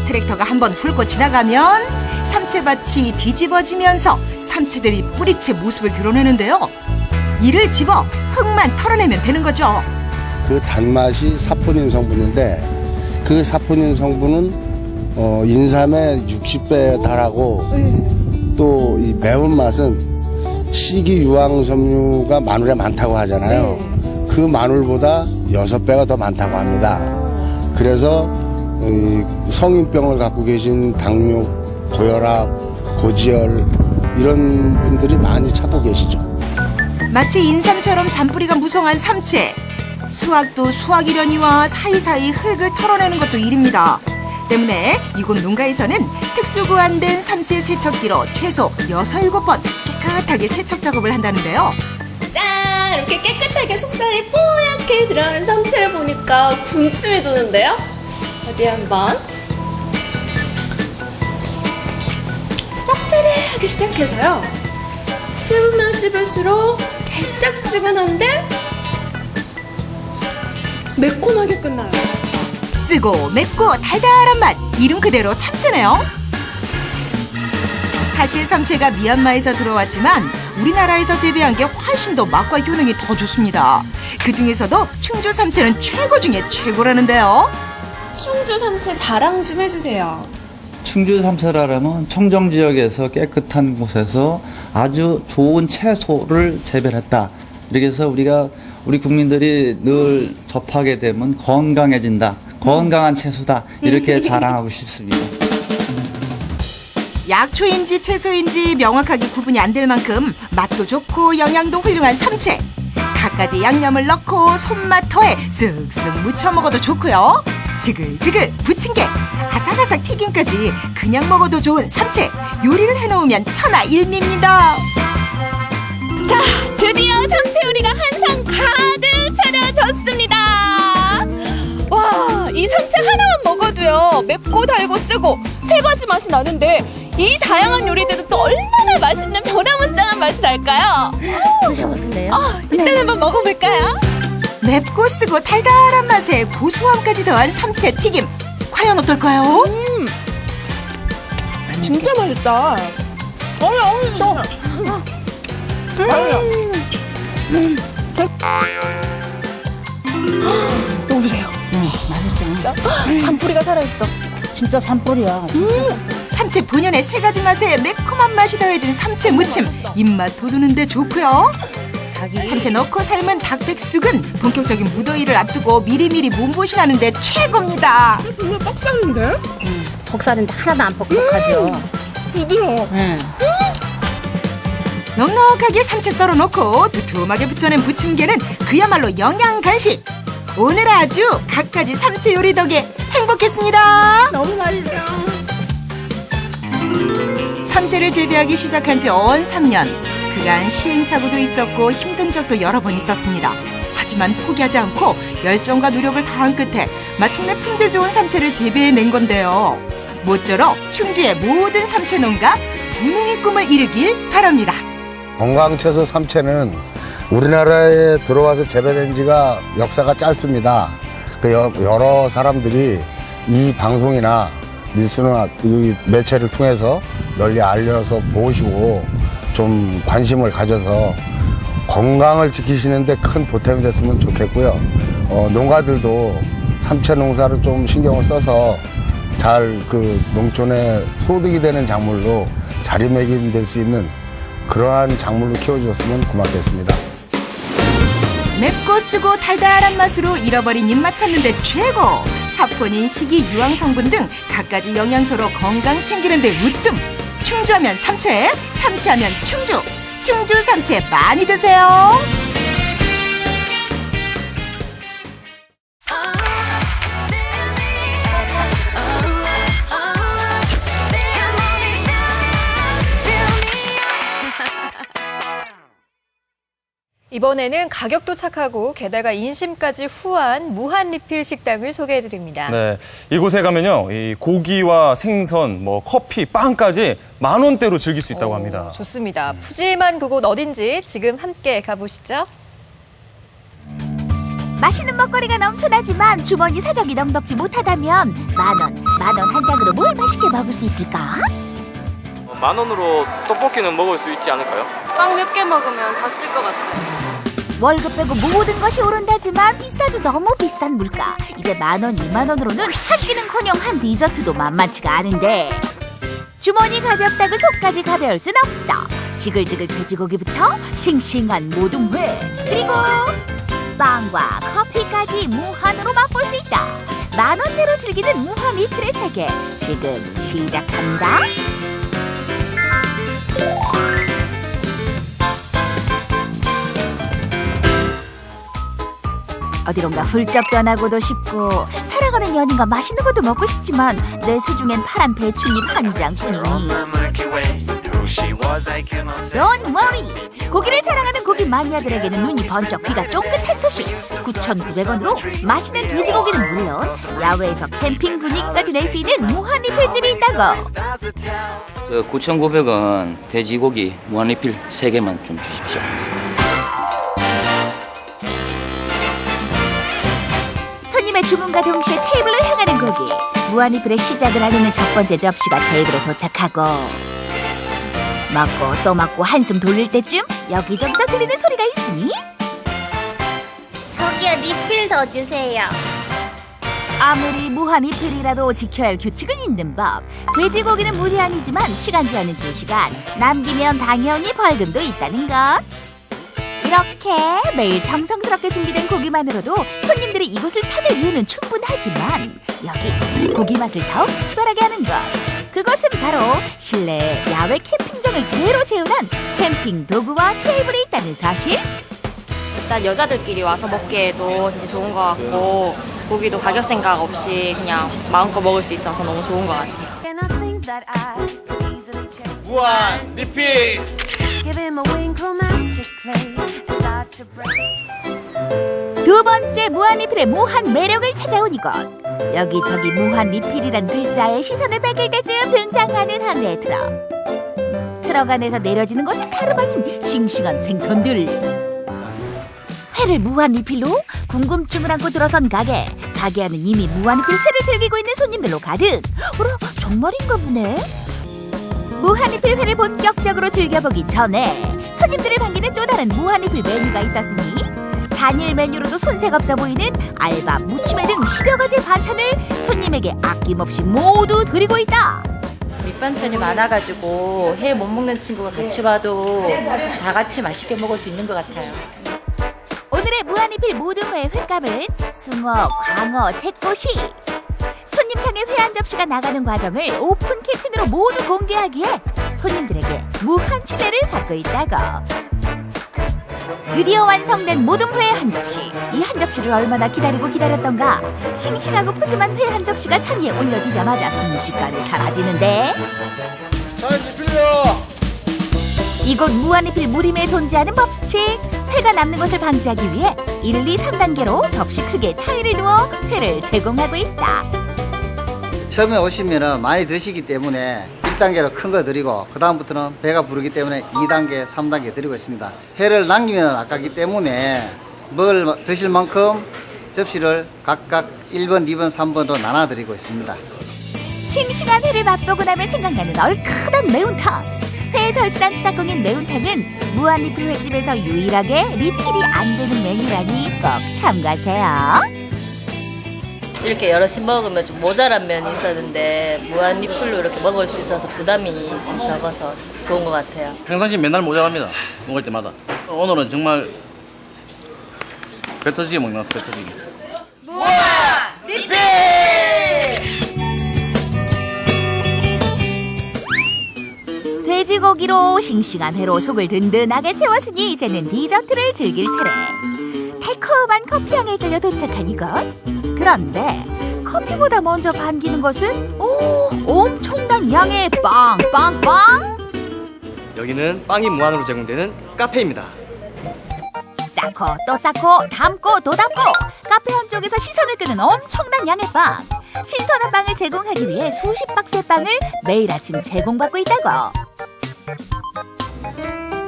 트랙터가 한번 훑고 지나가면 삼채밭이 뒤집어지면서 삼채들이 뿌리채 모습을 드러내는데요. 이를 집어 흙만 털어내면 되는 거죠. 그 단맛이 사포닌 성분인데 그 사포닌 성분은 인삼의 60배에 달하고 또 이 매운맛은 식이유황섬유가 마늘에 많다고 하잖아요. 그 마늘보다 6배가 더 많다고 합니다. 그래서 성인병을 갖고 계신 당뇨, 고혈압, 고지혈 이런 분들이 많이 찾고 계시죠. 마치 인삼처럼 잔뿌리가 무성한 삼채. 수확도 수확이려니와 사이사이 흙을 털어내는 것도 일입니다. 때문에 이곳 농가에서는 특수 고안된 삼채 세척기로 최소 6-7번 깨끗하게 세척 작업을 한다는데요. 짠! 이렇게 깨끗하게 속살이 뽀얗게 들어가는 삼채를 보니까 군침이 도는데요? 어디 한번 쌉싸래하게 시작해서요. 씹으면 씹을수록 달짝지근한데 매콤하게 끝나요. 쓰고 맵고 달달한 맛, 이름 그대로 삼채네요. 사실 삼채가 미얀마에서 들어왔지만 우리나라에서 재배한 게 훨씬 더 맛과 효능이 더 좋습니다. 그중에서도 충주 삼채는 최고 중에 최고라는데요. 충주 삼채 자랑 좀 해주세요. 충주 삼채라면 청정 지역에서 깨끗한 곳에서 아주 좋은 채소를 재배했다. 이렇게 해서 우리 국민들이 늘 접하게 되면 건강해진다. 건강한 채소다. 이렇게 자랑하고 싶습니다. 약초인지 채소인지 명확하게 구분이 안 될 만큼 맛도 좋고 영양도 훌륭한 삼채. 갖가지 양념을 넣고 손맛 더해 쓱쓱 무쳐 먹어도 좋고요. 지글지글 부침개, 아삭아삭 튀김까지 그냥 먹어도 좋은 삼채. 요리를 해놓으면 천하일미입니다. 자, 드디어 삼채 요리가 한상 가득 차려졌습니다. 와, 이 삼채 하나만 먹어도요 맵고 달고 쓰고 세 가지 맛이 나는데 이 다양한 요리들은 또 얼마나 맛있는 변화무쌍한 맛이 날까요? 드셔보실래요? 일단 한번 먹어볼까요? 맵고 쓰고 달달한 맛에 고소함까지 더한 삼채 튀김. 과연 어떨까요? 진짜 맛있다. 이거 보세요. 맛있어. 산뿌리가 살아있어. 진짜 산불이야. 삼채 본연의 세 가지 맛에 매콤한 맛이 더해진 삼채 무침. 입맛 돋우는데 좋고요. 삼채 넣고 삶은 닭백숙은 본격적인 무더위를 앞두고 미리미리 몸보신하는데 최고입니다. 정말 뻑사는데? 복살인데 하나도 안 뻑뻑하죠. 부드러워. 넉넉하게 삼채 썰어놓고 두툼하게 부쳐낸 부침개는 그야말로 영양 간식. 오늘 아주 갖가지 삼채 요리 덕에 행복했습니다. 너무 맛있어. 삼채를 재배하기 시작한 지 어언 3년. 그간 시행착오도 있었고 힘든 적도 여러 번 있었습니다. 하지만 포기하지 않고 열정과 노력을 다한 끝에 마침내 품질 좋은 삼채를 재배해낸 건데요. 모쪼록 충주의 모든 삼채 농가 분홍의 꿈을 이루길 바랍니다. 건강채소 삼채는 우리나라에 들어와서 재배된 지가 역사가 짧습니다. 여러 사람들이 이 방송이나 뉴스나 이 매체를 통해서 널리 알려서 보시고 좀 관심을 가져서 건강을 지키시는데 큰 보탬이 됐으면 좋겠고요. 농가들도 삼채 농사를 좀 신경을 써서 잘 농촌에 소득이 되는 작물로 자리매김될 수 있는 그러한 작물로 키워주셨으면 고맙겠습니다. 맵고 쓰고 달달한 맛으로 잃어버린 입맛 찾는 데 최고! 사포닌, 식이, 유황 성분 등 갖가지 영양소로 건강 챙기는 데 으뜸! 충주하면 삼채, 삼채하면 충주! 충주 삼채 많이 드세요! 이번 이번에는 가격도 착하고 게다가 인심까지 후한 무한 리필 식당을 소개해드립니다. 네, 이곳에 가면요, 이 고기와 생선, 뭐 커피, 빵까지 10,000원대로 즐길 수 있다고 합니다. 좋습니다. 푸짐한 그곳 어딘지 지금 함께 가보시죠. 맛있는 먹거리가 넘쳐나지만 주머니 사정이 넉넉지 못하다면 만 원 한 장으로 뭘 맛있게 먹을 수 있을까? 10,000원으로 떡볶이는 먹을 수 있지 않을까요? 빵 몇 개 먹으면 다 쓸 것 같아요. 월급 빼고 모든 것이 오른다지만 비싸도 너무 비싼 물가. 이제 10,000원, 20,000원으로는 한 끼는커녕 한 디저트도 만만치가 않은데 주머니 가볍다고 속까지 가벼울 순 없다. 지글지글 돼지고기부터 싱싱한 모둠회 그리고 빵과 커피까지 무한으로 맛볼 수 있다. 10,000원대로 즐기는 무한 리필의 세계 지금 시작합니다. 어디론가 훌쩍 떠나고도 싶고 살아가는 연인과 맛있는 것도 먹고 싶지만 내 수중엔 파란 배추잎 한 장뿐이니 Don't worry! 고기를 사랑하는 고기 마니아들에게는 눈이 번쩍 귀가 쫑긋한 소식 9,900원으로 맛있는 돼지고기는 물론 야외에서 캠핑 분위기까지 낼 수 있는 무한 리필집이 있다고. 저 9,900원 돼지고기 무한 리필 3개만 좀 주십시오. 손님의 주문과 동시에 테이블로 향하는 고기 무한 리필의 시작을 알리는 첫 번째 접시가 테이블에 도착하고 먹고 또 먹고 한숨 돌릴 때쯤 여기저기서 들리는 소리가 있으니 저기요 리필 더 주세요. 아무리 무한 리필이라도 지켜야 할 규칙은 있는 법. 돼지고기는 무제한이지만 시간 제한은 2시간 남기면 당연히 벌금도 있다는 것. 이렇게 매일 정성스럽게 준비된 고기만으로도 손님들이 이곳을 찾을 이유는 충분하지만 여기 고기 맛을 더욱 특별하게 하는 것 그것은 바로 실내 야외 캠핑장을 그대로 재현한 캠핑 도구와 테이블이 있다는 사실. 일단 여자들끼리 와서 먹기에도 진짜 좋은 것 같고 고기도 가격 생각 없이 그냥 마음껏 먹을 수 있어서 너무 좋은 것 같아요. 무한 리필! 두 번째 무한 리필의 무한 매력을 찾아온 이곳. 여기저기 무한 리필이란 글자에 시선을 뺏길 때쯤 등장하는 한 대 트럭 안에서 내려지는 것은 다름 아닌 싱싱한 생선들. 회를 무한 리필로 궁금증을 안고 들어선 가게 안은 이미 무한 리필 회를 즐기고 있는 손님들로 가득. 어라 정말인가 보네. 무한 리필 회를 본격적으로 즐겨보기 전에 손님들을 반기는 또 다른 무한 리필 메뉴가 있었으니 단일 메뉴로도 손색 없어 보이는 알밥, 무침회 등 10여 가지의 반찬을 손님에게 아낌없이 모두 드리고 있다. 밑반찬이 많아가지고 회 못 먹는 친구가 같이 와도 다 같이 맛있게 먹을 수 있는 것 같아요. 오늘의 무한리필 모둠회 횟값은 숭어, 광어, 새꼬시. 손님상에 회 한 접시가 나가는 과정을 오픈 키친으로 모두 공개하기에 손님들에게 무한 신뢰를 받고 있다고. 드디어 완성된 모둠회 한 접시. 이 한 접시를 얼마나 기다렸던가. 싱싱하고 푸짐한 회 한 접시가 상 위에 올려지자마자 순식간에 사라지는데. 이곳 무한리필 무림에 존재하는 법칙. 회가 남는 것을 방지하기 위해 1, 2, 3단계로 접시 크기의 차이를 두어 회를 제공하고 있다. 처음에 오시면 많이 드시기 때문에 1단계로 큰 거 드리고 그 다음부터는 배가 부르기 때문에 2단계, 3단계 드리고 있습니다. 회를 남기면 아깝기 때문에 드실 만큼 접시를 각각 1번, 2번, 3번으로 나눠 드리고 있습니다. 싱싱한 회를 맛보고 나면 생각나는 얼큰한 매운탕. 회에 절친한 짝꿍인 매운탕은 무한리필 횟집에서 유일하게 리필이 안 되는 메뉴라니 꼭 참고하세요. 이렇게 여럿이 먹으면 좀 모자란 면이 있었는데 무한 리필로 이렇게 먹을 수 있어서 부담이 좀 적어서 좋은 것 같아요. 평상시 맨날 모자랍니다. 먹을 때마다. 오늘은 정말 배 터지게 먹나서 배 터지게. 무한 리필! 돼지고기로 싱싱한 회로 속을 든든하게 채웠으니 이제는 디저트를 즐길 차례. 달콤한 커피향에 끌려 도착한 이것. 그런데 커피보다 먼저 반기는 것은 엄청난 양의 빵! 여기는 빵이 무한으로 제공되는 카페입니다. 쌓고 또 쌓고 담고 또 담고 카페 한쪽에서 시선을 끄는 엄청난 양의 빵. 신선한 빵을 제공하기 위해 수십 박스의 빵을 매일 아침 제공받고 있다고.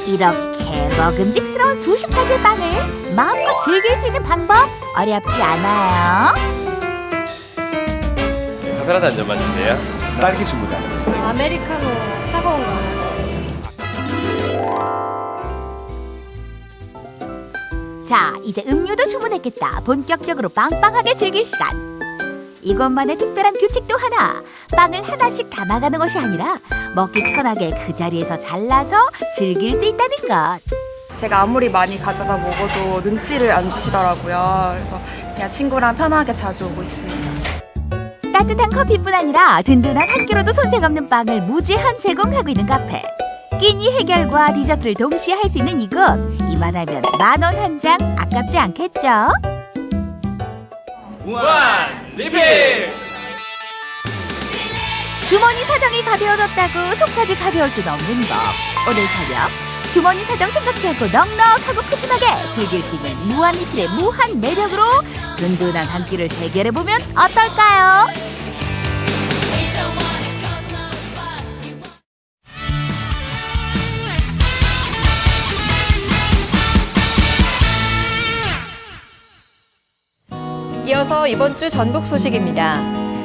이렇게 먹음직스러운 수십 가지의 빵을 마음껏 즐길 수 있는 방법 어렵지 않아요. 카페라떼 한 잔만 주세요. 딸기 스무디 하나 주세요. 아메리카노 차가운 거. 자, 이제 음료도 주문했겠다. 본격적으로 빵빵하게 즐길 시간. 이것만의 특별한 규칙도 하나. 빵을 하나씩 담아가는 것이 아니라 먹기 편하게 그 자리에서 잘라서 즐길 수 있다는 것. 제가 아무리 많이 가져다 먹어도 눈치를 안 주시더라고요. 그래서 그냥 친구랑 편하게 자주 오고 있습니다. 따뜻한 커피뿐 아니라 든든한 한 끼로도 손색 없는 빵을 무제한 제공하고 있는 카페. 끼니 해결과 디저트를 동시에 할 수 있는 이곳. 이만하면 10,000원 한 장 아깝지 않겠죠? 무한 리필! 주머니 사정이 가벼워졌다고 속까지 가벼울 수는 없는 법. 오늘 저녁 주머니 사정 생각지 않고 넉넉하고 푸짐하게 즐길 수 있는 무한 리필의 무한 매력으로 든든한 한 끼를 해결해보면 어떨까요? 이어서 이번 주 전북 소식입니다.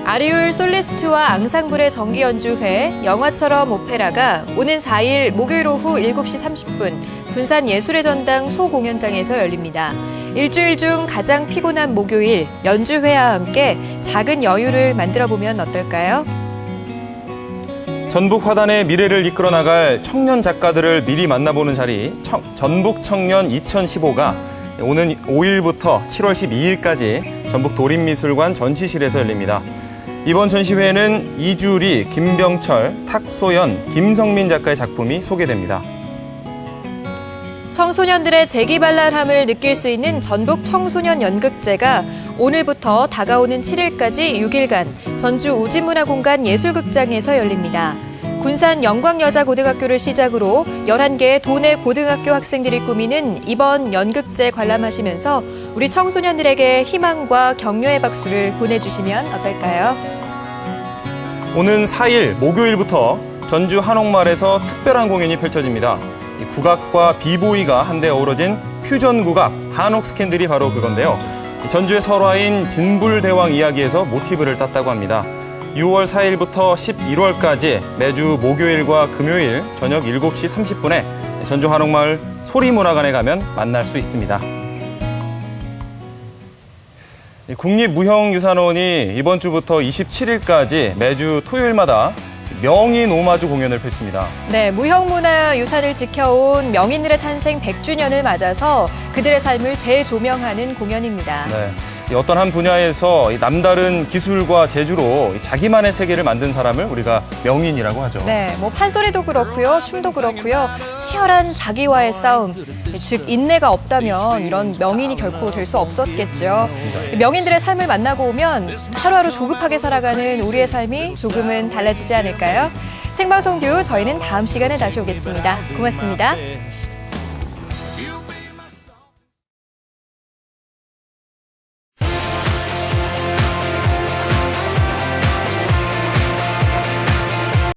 아리울 솔리스트와 앙상블의 정기 연주회 영화처럼 오페라가 오는 4일 목요일 오후 7시 30분 군산 예술의 전당 소공연장에서 열립니다. 일주일 중 가장 피곤한 목요일 연주회와 함께 작은 여유를 만들어보면 어떨까요? 전북 화단의 미래를 이끌어 나갈 청년 작가들을 미리 만나보는 자리 전북 청년 2015가 오는 5일부터 7월 12일까지 전북 도림미술관 전시실에서 열립니다. 이번 전시회에는 이주리, 김병철, 탁소연, 김성민 작가의 작품이 소개됩니다. 청소년들의 재기발랄함을 느낄 수 있는 전북 청소년 연극제가 오늘부터 다가오는 7일까지 6일간 전주 우진문화공간 예술극장에서 열립니다. 군산 영광여자고등학교를 시작으로 11개의 도내 고등학교 학생들이 꾸미는 이번 연극제 관람하시면서 우리 청소년들에게 희망과 격려의 박수를 보내주시면 어떨까요? 오는 4일 목요일부터 전주 한옥마을에서 특별한 공연이 펼쳐집니다. 국악과 비보이가 한데 어우러진 퓨전 국악 한옥 스캔들이 바로 그건데요. 전주의 설화인 진불대왕 이야기에서 모티브를 땄다고 합니다. 6월 4일부터 11월까지 매주 목요일과 금요일 저녁 7시 30분에 전주 한옥마을 소리문화관에 가면 만날 수 있습니다. 국립무형유산원이 이번 주부터 27일까지 매주 토요일마다 명인 오마주 공연을 펼칩니다. 네, 무형문화유산을 지켜온 명인들의 탄생 100주년을 맞아서 그들의 삶을 재조명하는 공연입니다. 네. 어떤 한 분야에서 남다른 기술과 재주로 자기만의 세계를 만든 사람을 우리가 명인이라고 하죠. 네, 뭐 판소리도 그렇고요, 춤도 그렇고요, 치열한 자기와의 싸움, 즉 인내가 없다면 이런 명인이 결코 될 수 없었겠죠. 명인들의 삶을 만나고 오면 하루하루 조급하게 살아가는 우리의 삶이 조금은 달라지지 않을까요? 생방송 뷰 저희는 다음 시간에 다시 오겠습니다. 고맙습니다.